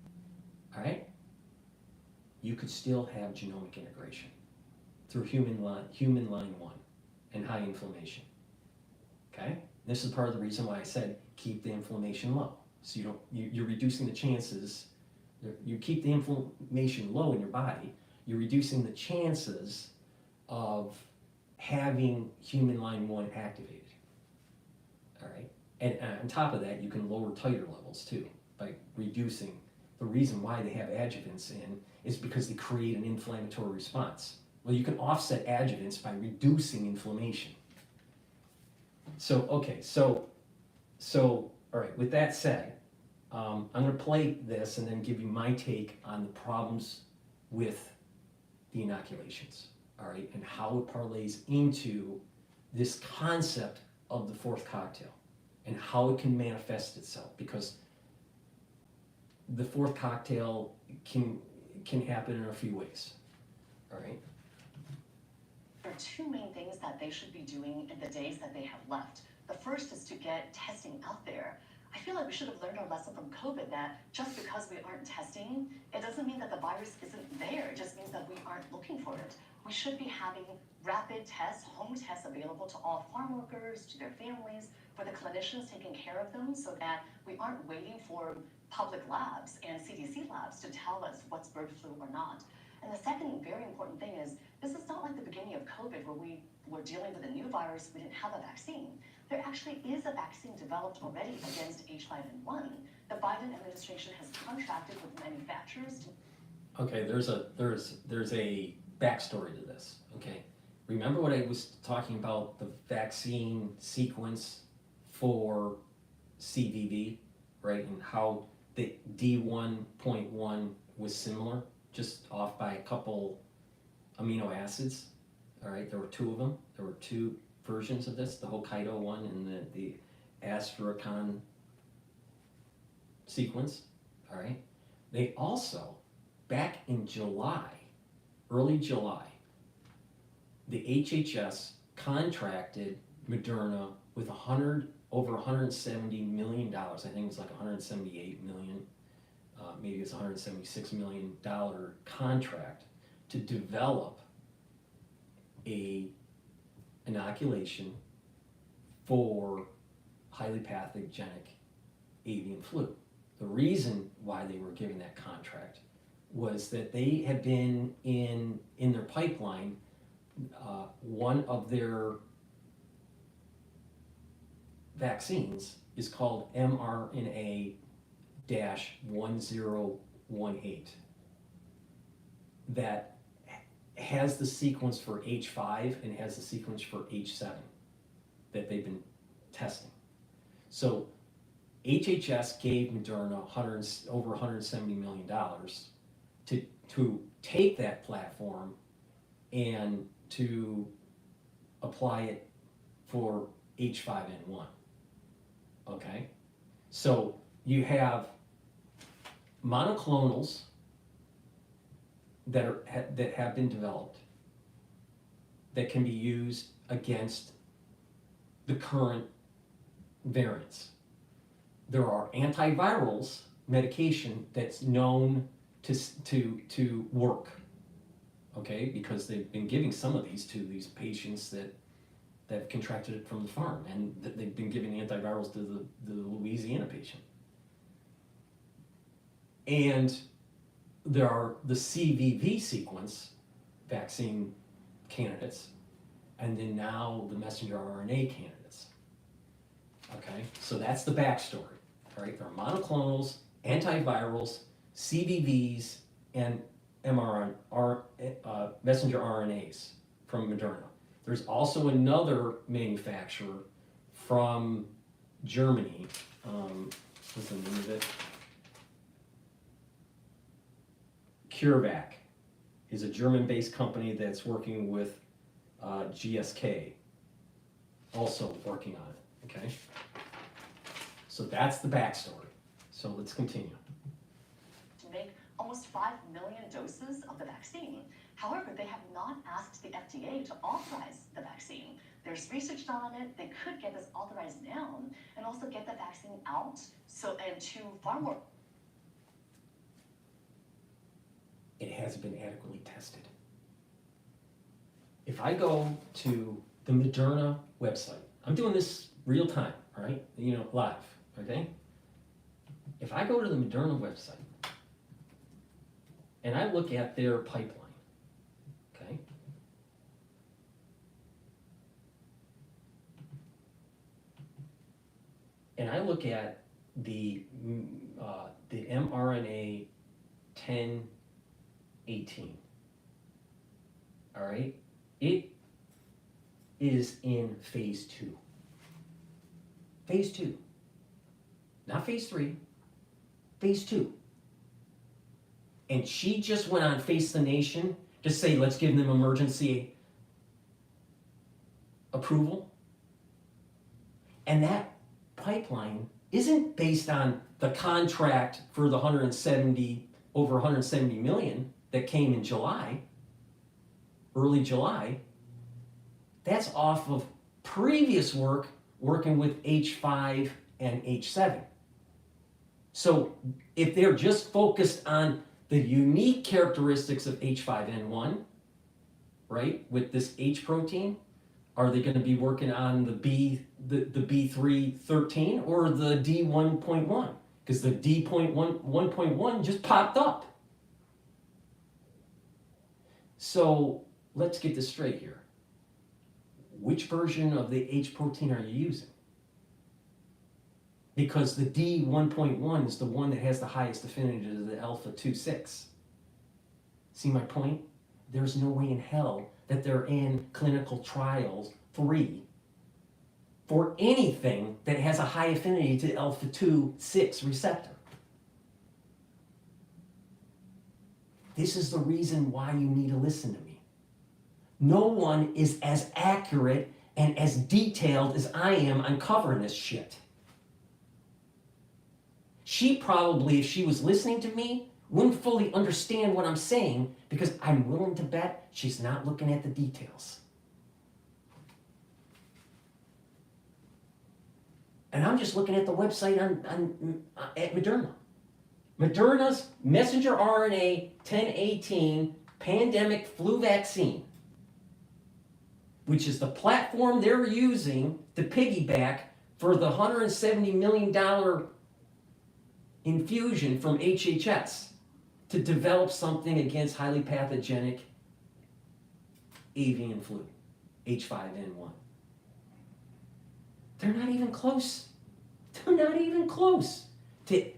A: All right, you could still have genomic integration through human line 1 and high inflammation. Okay, this is part of the reason why I said keep the inflammation low. So you're reducing the chances. You keep the inflammation low in your body, you're reducing the chances of having human line 1 activated. All right, and on top of that, you can lower titer levels too by reducing. The reason why they have adjuvants in is because they create an inflammatory response. Well, you can offset adjuvants by reducing inflammation. So, okay, so all right, with that said, I'm going to play this and then give you my take on the problems with the inoculations, all right, and how it parlays into this concept of the fourth cocktail and how it can manifest itself, because the fourth cocktail can happen in a few ways, all right?
B: There are two main things that they should be doing in the days that they have left. The first is to get testing out there. I feel like we should have learned our lesson from COVID that just because we aren't testing, it doesn't mean that the virus isn't there. It just means that we aren't looking for it. We should be having rapid tests, home tests available to all farm workers, to their families, for the clinicians taking care of them, so that we aren't waiting for public labs and CDC labs to tell us what's bird flu or not. And the second very important thing is, this is not like the beginning of COVID where we were dealing with a new virus, we didn't have a vaccine. There actually is a vaccine developed already against H5N1. The Biden administration has contracted with manufacturers to...
A: Okay, there's a backstory to this, okay? Remember what I was talking about, the vaccine sequence for CVV, right? And how the D1.1 was similar, just off by a couple amino acids, all right? There were two of them. There were two versions of this, the Hokkaido one and the Astrakhan sequence, all right? They also, back in July, early July, the HHS contracted Moderna with over $170 million. I think it was like $178 million, maybe it's $176 million contract to develop a inoculation for highly pathogenic avian flu. The reason why they were given that contract was that they had been in their pipeline, one of their vaccines is called mRNA-1018 that has the sequence for H5 and has the sequence for H7 that they've been testing. So HHS gave Moderna over $170 million to take that platform and to apply it for H5N1. Okay? So you have monoclonals that have been developed that can be used against the current variants. There are antivirals medication that's known to work, okay, because they've been giving some of these to these patients that have contracted it from the farm, and they've been giving antivirals to the Louisiana patient. And there are the CVV sequence vaccine candidates, and then now the messenger RNA candidates. Okay, so that's the backstory. All right, there are monoclonals, antivirals, CVVs, and messenger RNAs from Moderna. There's also another manufacturer from Germany. What's the name of it? CureVac is a German-based company that's working with GSK, also working on it. Okay, so that's the backstory. So let's continue.
B: To make almost 5 million doses of the vaccine. However, they have not asked the FDA to authorize the vaccine. There's research done on it. They could get this authorized now and also get the vaccine out and to far more.
A: It hasn't been adequately tested. If I go to the Moderna website, I'm doing this real time, all right? You know, live, okay? If I go to the Moderna website and I look at their pipeline, okay? And I look at the mRNA 1018, all right? It is in phase 2. Phase 2. Not phase 3, phase 2. And she just went on Face the Nation to say, let's give them emergency approval. And that pipeline isn't based on the contract for the over 170 million that came in July, early July. That's off of previous work working with H5 and H7. So if they're just focused on the unique characteristics of H5N1, right, with this H protein, are they going to be working on the B313 or the D1.1? because the D.1.1 just popped up. So let's get this straight here. Which version of the H protein are you using? Because the D.1.1 is the one that has the highest affinity to the alpha 2,6. See my point? There's no way in hell that they're in clinical trials 3 for anything that has a high affinity to alpha 2,6 receptor. This is the reason why you need to listen to me. No one is as accurate and as detailed as I am on covering this shit. She probably, if she was listening to me, wouldn't fully understand what I'm saying because I'm willing to bet she's not looking at the details. And I'm just looking at the website at Moderna. Moderna's messenger RNA 1018 pandemic flu vaccine, which is the platform they're using to piggyback for the $170 million infusion from HHS to develop something against highly pathogenic avian flu, H5N1. They're not even close. They're not even close to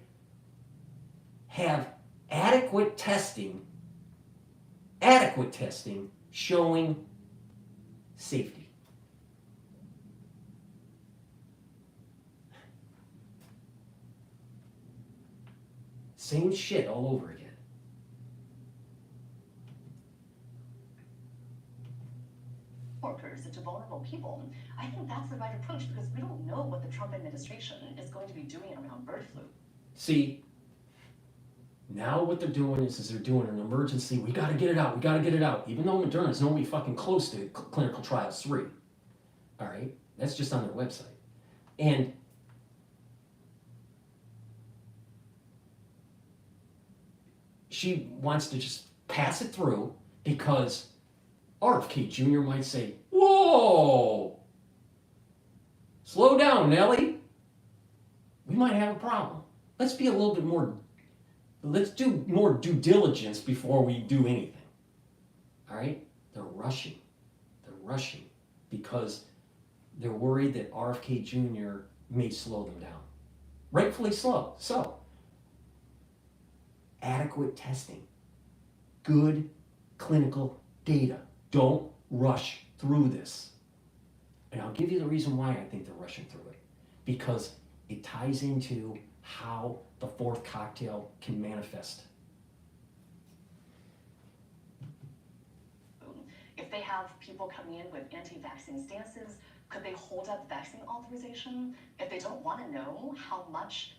A: have adequate testing showing safety. Same shit all over again.
B: Workers and to vulnerable people. I think that's the right approach because we don't know what the Trump administration is going to be doing around bird flu.
A: See, now what they're doing is they're doing an emergency. We got to get it out. We got to get it out. Even though Moderna's nowhere fucking close to clinical trials 3. All right, that's just on their website, and she wants to just pass it through because RFK Jr. might say, "Whoa, slow down, Nelly. We might have a problem. Let's be a little bit more. Let's do more due diligence before we do anything." All right? They're rushing. They're rushing because they're worried that RFK Jr. may slow them down. Rightfully so. So, adequate testing, good clinical data. Don't rush through this. And I'll give you the reason why I think they're rushing through it. Because it ties into how the fourth cocktail can manifest.
B: If they have people coming in with anti-vaccine stances, could they hold up vaccine authorization? If they don't want to know how much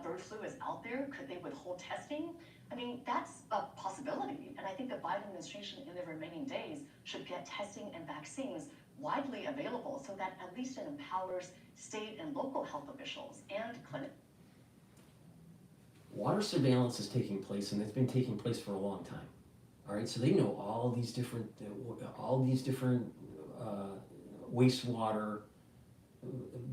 B: bird flu is out there, could they withhold testing? I mean, that's a possibility. And I think the Biden administration in the remaining days should get testing and vaccines widely available so that at least it empowers state and local health officials and clinics.
A: Water surveillance is taking place, and it's been taking place for a long time. All right, so they know all these different wastewater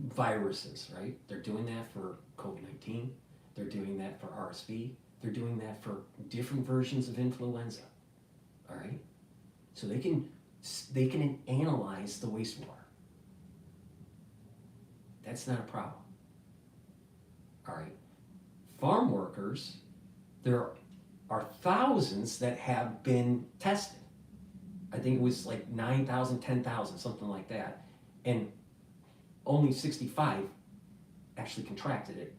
A: viruses, right? They're doing that for COVID-19. They're doing that for RSV. They're doing that for different versions of influenza. All right, so they can analyze the wastewater. That's not a problem. All right, farm workers, there are thousands that have been tested. I think it was like 9,000, 10,000, something like that. And only 65 actually contracted it.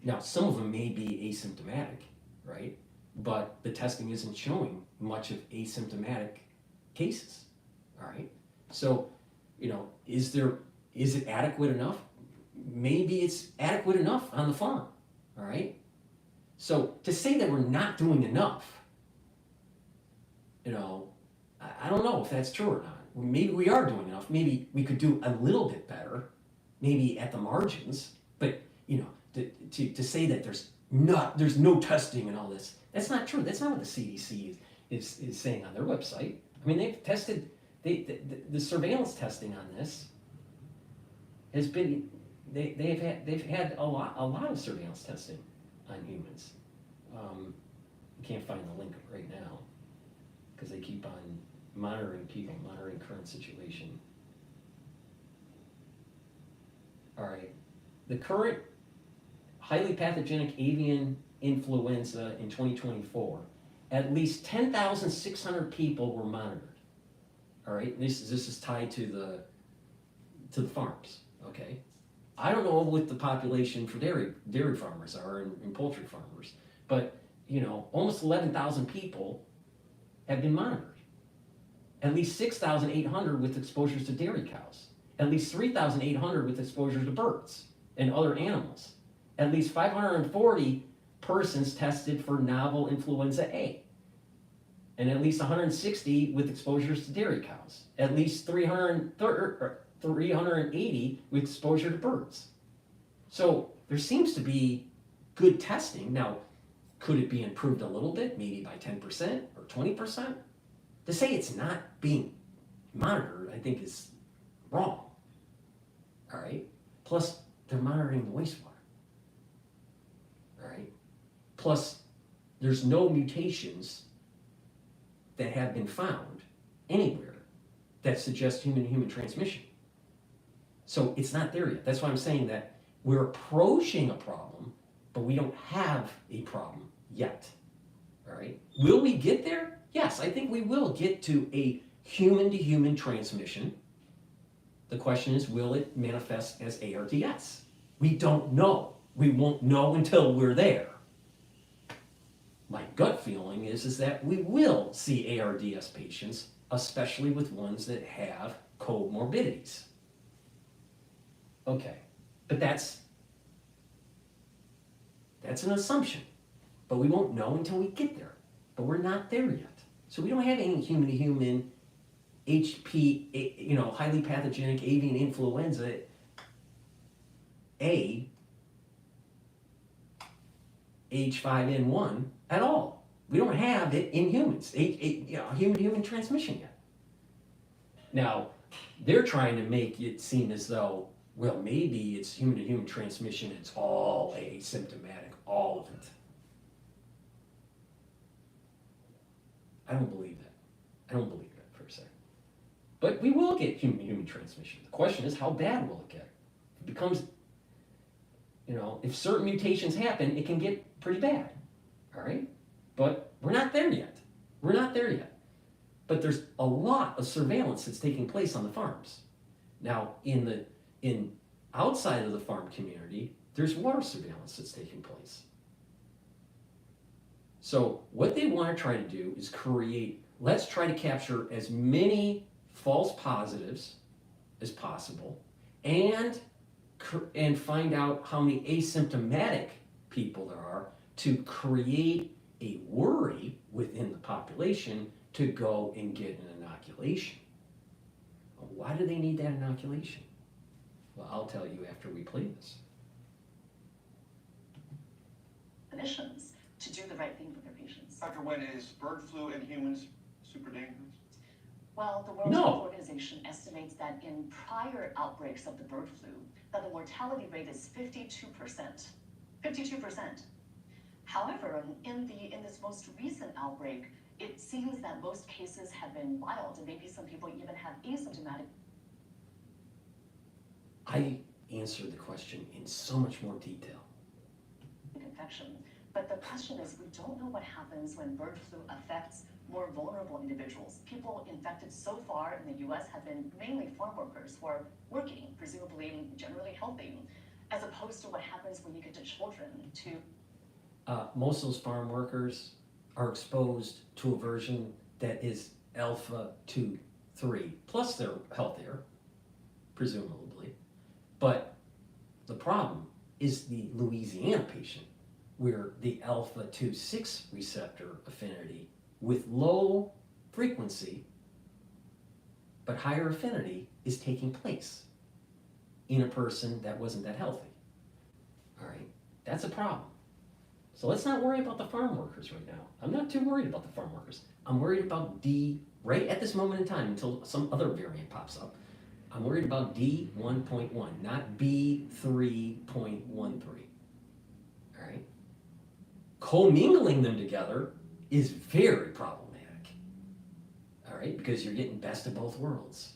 A: Now, some of them may be asymptomatic, right? But the testing isn't showing much of asymptomatic cases, all right? So, is it adequate enough? Maybe it's adequate enough on the farm, all right? So to say that we're not doing enough, I don't know if that's true or not. Maybe we are doing enough. Maybe we could do a little bit better, maybe at the margins. But to say that there's no testing and all this, that's not true. That's not what the CDC is saying on their website. I mean, they've tested the surveillance testing on this has been they've had a lot of surveillance testing. on humans. I can't find the link right now because they keep on monitoring people, monitoring current situation. All right, the current highly pathogenic avian influenza in 2024, at least 10,600 people were monitored. All right, this is tied to the farms. Okay, I don't know what the population for dairy farmers are and poultry farmers, but you know, almost 11,000 people have been monitored. At least 6,800 with exposures to dairy cows. At least 3,800 with exposure to birds and other animals. At least 540 persons tested for novel influenza A. And at least 160 with exposures to dairy cows. At least 380 with exposure to birds. So there seems to be good testing. Now, could it be improved a little bit, maybe by 10% or 20%? To say it's not being monitored, I think is wrong. All right? Plus, they're monitoring the wastewater. All right? Plus, there's no mutations that have been found anywhere that suggest human-to-human transmission. So it's not there yet. That's why I'm saying that we're approaching a problem, but we don't have a problem yet. All right? Will we get there? Yes, I think we will get to a human-to-human transmission. The question is, will it manifest as ARDS? We don't know. We won't know until we're there. My gut feeling is that we will see ARDS patients, especially with ones that have comorbidities. Okay, but that's an assumption. But we won't know until we get there. But we're not there yet. So we don't have any human-to-human HP, highly pathogenic avian influenza A, H5N1 at all. We don't have it in humans, human-to-human transmission yet. Now, they're trying to make it seem as though, well, maybe it's human-to-human transmission, it's all asymptomatic, all of it. I don't believe that. I don't believe that for a second. But we will get human-to-human transmission. The question is, how bad will it get? It becomes, if certain mutations happen, it can get pretty bad. All right? But we're not there yet. We're not there yet. But there's a lot of surveillance that's taking place on the farms. Now, outside of the farm community, there's water surveillance that's taking place. So what they want to try to do is let's try to capture as many false positives as possible and find out how many asymptomatic people there are to create a worry within the population to go and get an inoculation. Why do they need that inoculation? Well, I'll tell you after we play this.
B: Clinicians to do the right thing for their patients.
C: Dr. Wen, is bird flu in humans super dangerous?
B: Well, the World Health Organization estimates that in prior outbreaks of the bird flu, that the mortality rate is 52%. 52%. However, in this most recent outbreak, it seems that most cases have been mild, and maybe some people even have asymptomatic.
A: I answered the question in so much more detail.
B: Infection. But the question is, we don't know what happens when bird flu affects more vulnerable individuals. People infected so far in the US have been mainly farm workers who are working, presumably generally healthy, as opposed to what happens when you get to children
A: most of those farm workers are exposed to a version that is alpha 2-3, plus they're healthier, presumably. But the problem is the Louisiana patient, where the alpha 2-6 receptor affinity with low frequency but higher affinity is taking place in a person that wasn't that healthy. All right, that's a problem. So let's not worry about the farm workers right now. I'm not too worried about the farm workers. I'm worried about D, right at this moment in time, until some other variant pops up. I'm worried about D1.1, not B3.13. All right? Commingling them together is very problematic. All right, because you're getting best of both worlds.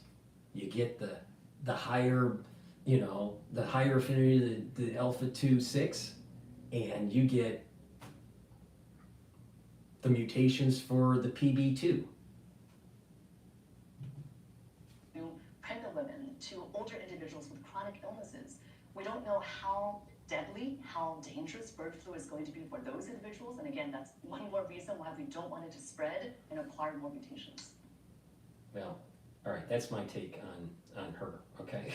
A: You get the higher, the higher affinity, the alpha 2/6, and you get the mutations for the PB2.
B: Pregnant women to older individuals with chronic illnesses. We don't know how deadly, how dangerous bird flu is going to be for those individuals. And again, that's one more reason why we don't want it to spread and acquire more mutations.
A: Well, all right, that's my take on her, okay?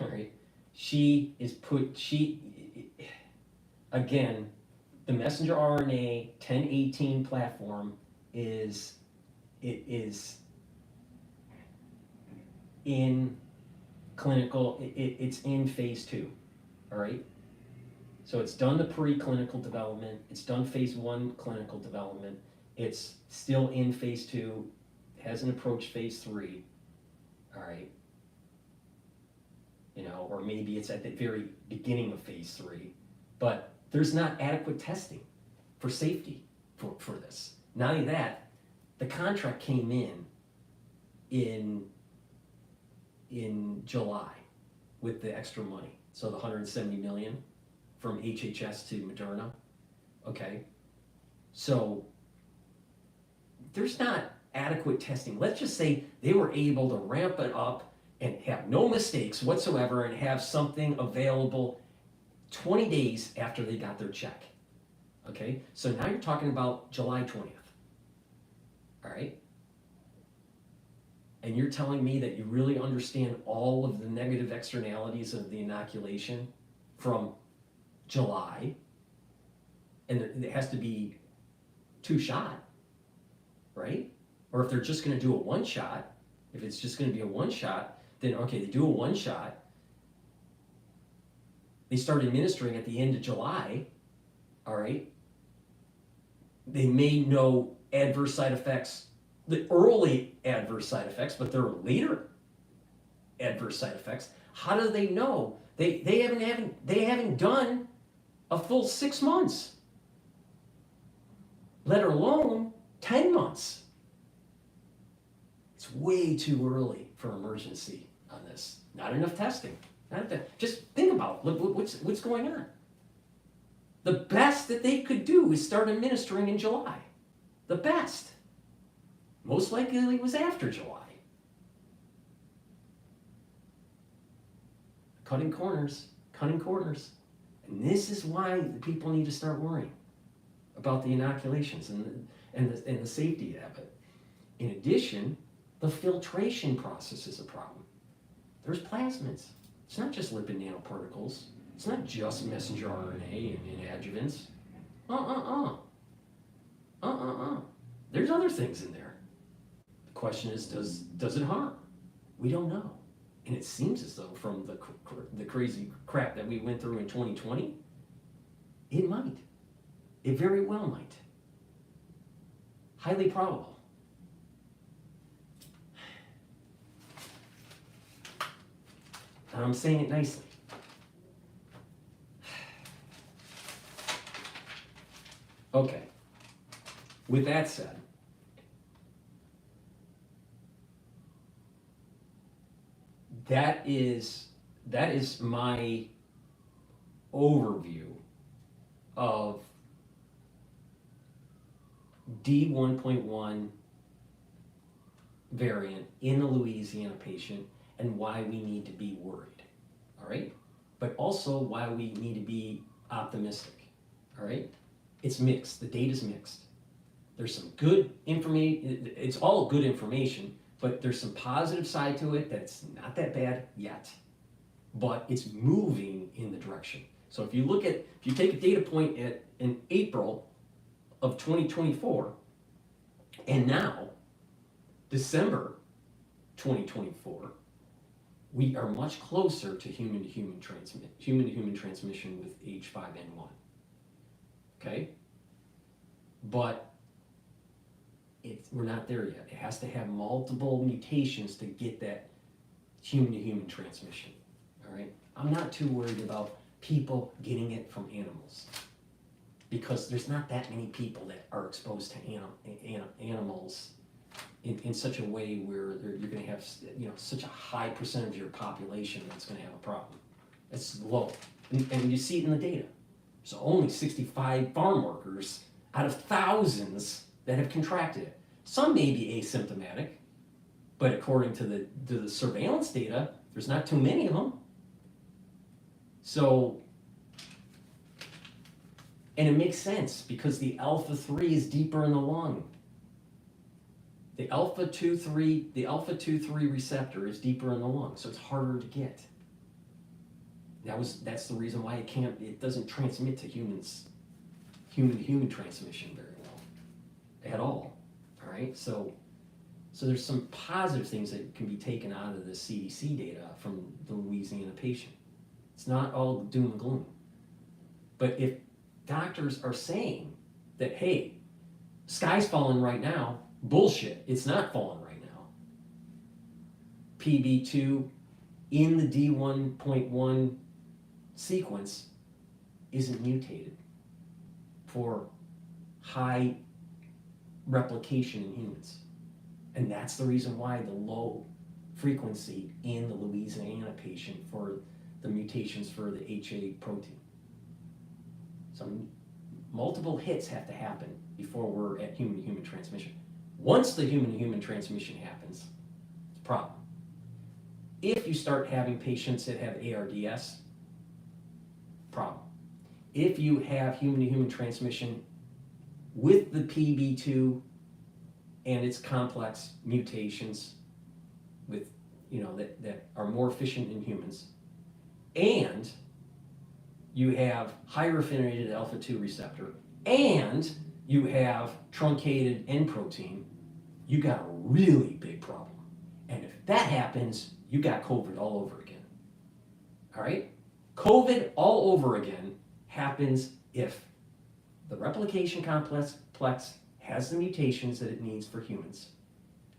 A: All right. She, again, the messenger RNA 1018 platform is in clinical, it's in phase 2, all right? So it's done the preclinical development, it's done phase 1 clinical development, it's still in phase 2, hasn't approached phase 3, all right? Or maybe it's at the very beginning of phase 3, but there's not adequate testing for safety for this. Not only that, the contract came in July with the extra money. So the 170 million from HHS to Moderna. Okay. So there's not adequate testing. Let's just say they were able to ramp it up and have no mistakes whatsoever and have something available 20 days after they got their check. Okay. So now you're talking about July 20th. All right. And you're telling me that you really understand all of the negative externalities of the inoculation from July, and it has to be 2-shot, right? Or if they're just going to do a 1-shot, if it's just going to be a 1-shot, then okay, they do a 1-shot. They start administering at the end of July, all right? They may know adverse side effects, the early adverse side effects, but there are later adverse side effects. How do they know? They haven't done a full 6 months, let alone 10 months. It's way too early for emergency on this. Not enough testing. Just think about it. Look, what's going on. The best that they could do is start administering in July. The best. Most likely it was after July. Cutting corners. And this is why the people need to start worrying about the inoculations and the safety of it. In addition, the filtration process is a problem. There's plasmids. It's not just lipid nanoparticles. It's not just messenger RNA and adjuvants. There's other things in there. The question is, does it harm? We don't know. And it seems as though from the crazy crap that we went through in 2020, it might. It very well might. Highly probable. And I'm saying it nicely. Okay. With that said, that is my overview of D1.1 variant in the Louisiana patient and why we need to be worried, all right? But also why we need to be optimistic, all right? It's mixed, the data's mixed. There's some good information, it's all good information, but there's some positive side to it that's not that bad yet, but it's moving in the direction. So if you take a data point in April of 2024, and now, December 2024, we are much closer to human-to-human transmission with H5N1. Okay? But we're not there yet. It has to have multiple mutations to get that human-to-human transmission. All right? I'm not too worried about people getting it from animals because there's not that many people that are exposed to animals in such a way where you're going to have, you know, such a high percentage of your population that's going to have a problem. It's low, and you see it in the data. So only 65 farm workers out of thousands that have contracted it. Some may be asymptomatic, but according to the surveillance data, there's not too many of them. So, and it makes sense because the alpha-3 is deeper in the lung. The alpha-2,3 receptor is deeper in the lung, so it's harder to get. That's the reason why it doesn't transmit to humans, human transmission very well, at all. All right, so there's some positive things that can be taken out of the CDC data from the Louisiana patient. It's not all doom and gloom. But if doctors are saying that, hey, sky's falling right now, bullshit, it's not falling right now. PB2 in the D1.1 sequence isn't mutated for high replication in humans. And that's the reason why the low frequency in the Louisiana patient for the mutations for the HA protein. So multiple hits have to happen before we're at human-to-human transmission. Once the human-to-human transmission happens, it's a problem. If you start having patients that have ARDS, problem. If you have human-to-human transmission with the PB2 and its complex mutations with, you know, that are more efficient in humans, and you have higher affinity to the alpha-2 receptor, and you have truncated N protein, you got a really big problem. And if that happens, you got COVID all over again. All right? COVID all over again happens if the replication complex has the mutations that it needs for humans,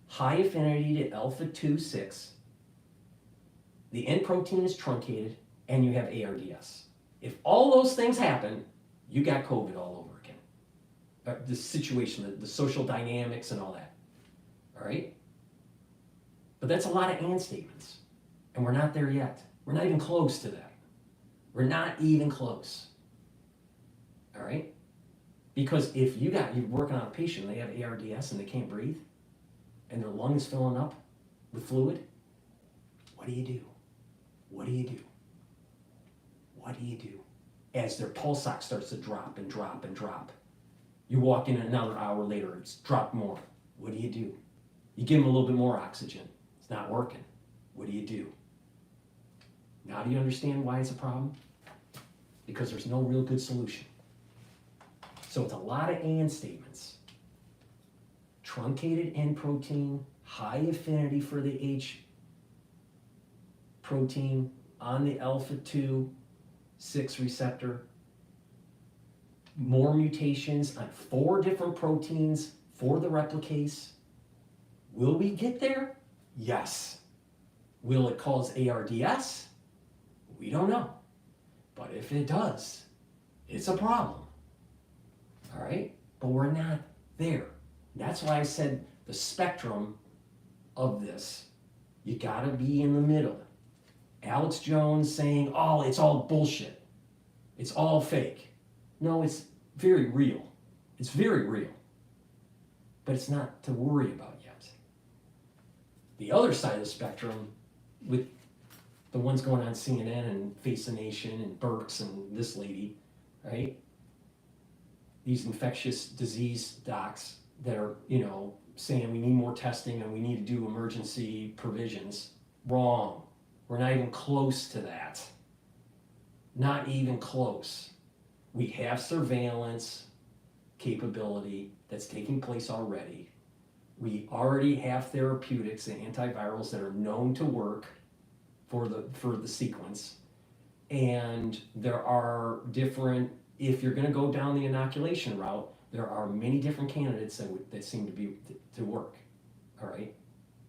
A: high affinity to alpha-2,6, the N protein is truncated, and you have ARDS. If all those things happen, you got COVID all over again. The situation, the social dynamics and all that. All right? But that's a lot of and statements. And we're not there yet. We're not even close to that. We're not even close. All right? Because if you're working on a patient, they have ARDS and they can't breathe, and their lung is filling up with fluid, what do you do? What do you do? What do you do? As their pulse ox starts to drop and drop and drop, you walk in another hour later, it's dropped more. What do? You give them a little bit more oxygen. It's not working. What do? Now do you understand why it's a problem? Because there's no real good solution. So it's a lot of and statements. Truncated N protein, high affinity for the H protein on the alpha-2,6 receptor, more mutations on 4 different proteins for the replicase. Will we get there? Yes. Will it cause ARDS? We don't know. But if it does, it's a problem. All right? But we're not there. That's why I said the spectrum of this, you gotta be in the middle. Alex Jones saying, oh, it's all bullshit. It's all fake. No, it's very real. It's very real. But it's not to worry about yet. The other side of the spectrum, with the ones going on CNN and Face the Nation and Burks and this lady, right? These infectious disease docs that are, saying we need more testing and we need to do emergency provisions. Wrong. We're not even close to that. Not even close. We have surveillance capability that's taking place already. We already have therapeutics and antivirals that are known to work for the sequence. And there are different, if you're going to go down the inoculation route, there are many different candidates that seem to work. All right?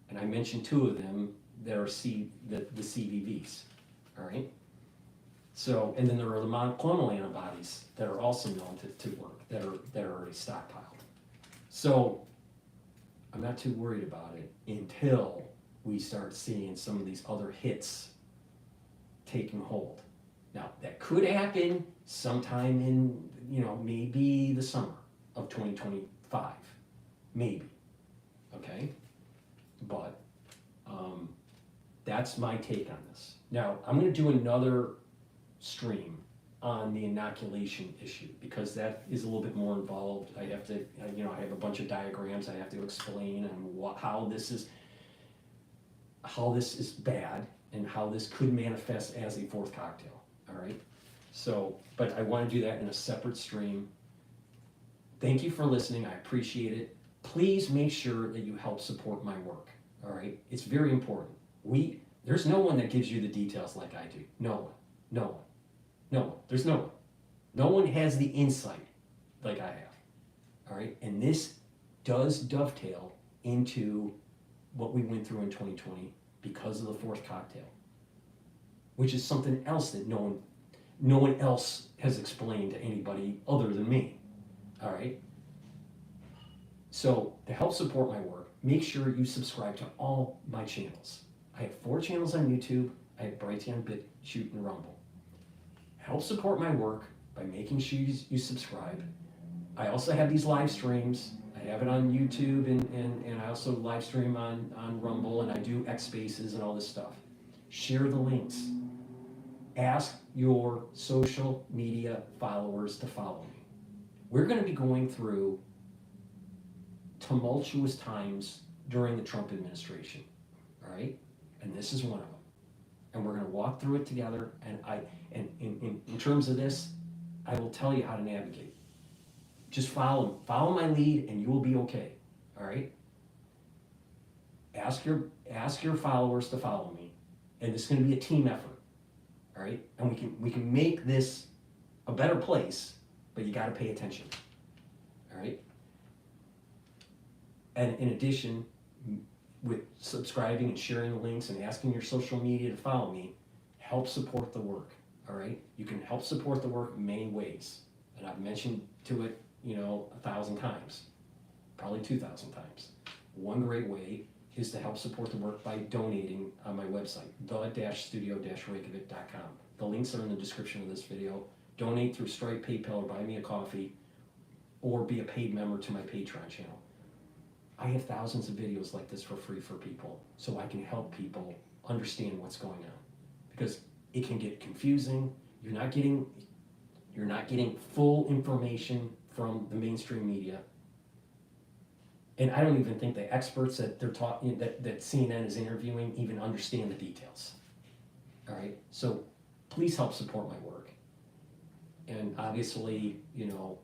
A: And I mentioned 2 of them that are the CVVs. All right? So, and then there are the monoclonal antibodies that are also known to work, that are already stockpiled. So, I'm not too worried about it until we start seeing some of these other hits taking hold. Now, that could happen sometime in, maybe the summer of 2025. Maybe. Okay? But that's my take on this. Now, I'm going to do another stream on the inoculation issue because that is a little bit more involved. I have to, I have a bunch of diagrams I have to explain and how this is bad and how this could manifest as a fourth cocktail. All right. So, but I want to do that in a separate stream. Thank you for listening. I appreciate it. Please make sure that you help support my work. All right. It's very important. There's no one that gives you the details like I do. No one. There's no one. No one has the insight like I have. All right. And this does dovetail into what we went through in 2020 because of the fourth cocktail, which is something else that no one else has explained to anybody other than me. All right. So to help support my work, make sure you subscribe to all my channels. I have 4 channels on YouTube. I have Brighteon, Bitchute, and Rumble. Help support my work by making sure you subscribe. I also have these live streams. I have it on YouTube and I also live stream on Rumble, and I do X Spaces and all this stuff. Share the links. Ask your social media followers to follow me. We're going to be going through tumultuous times during the Trump administration, all right? And this is one of them. And we're going to walk through it together, and in terms of this, I will tell you how to navigate. Just follow my lead and you will be okay, all right? Ask your followers to follow me, and it's going to be a team effort, all right? And we can make this a better place, but you got to pay attention, all right? And in addition, with subscribing and sharing the links and asking your social media to follow me, help support the work, all right? You can help support the work many ways, and I've mentioned to it 1,000 times, probably 2,000 times. One great way is to help support the work by donating on my website, the-studio-reykjavik.com. The links are in the description of this video. Donate through Stripe, PayPal, or buy me a coffee, or be a paid member to my Patreon channel. I have thousands of videos like this for free for people, so I can help people understand what's going on. Because it can get confusing. You're not getting full information from the mainstream media. And I don't even think the experts that they're talking that CNN is interviewing even understand the details. All right, so please help support my work. And obviously, the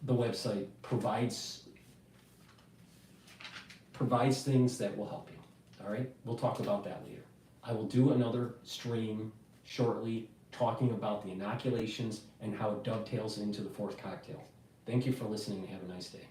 A: website provides things that will help you. All right, we'll talk about that later. I will do another stream shortly talking about the inoculations and how it dovetails into the fourth cocktail. Thank you for listening and have a nice day.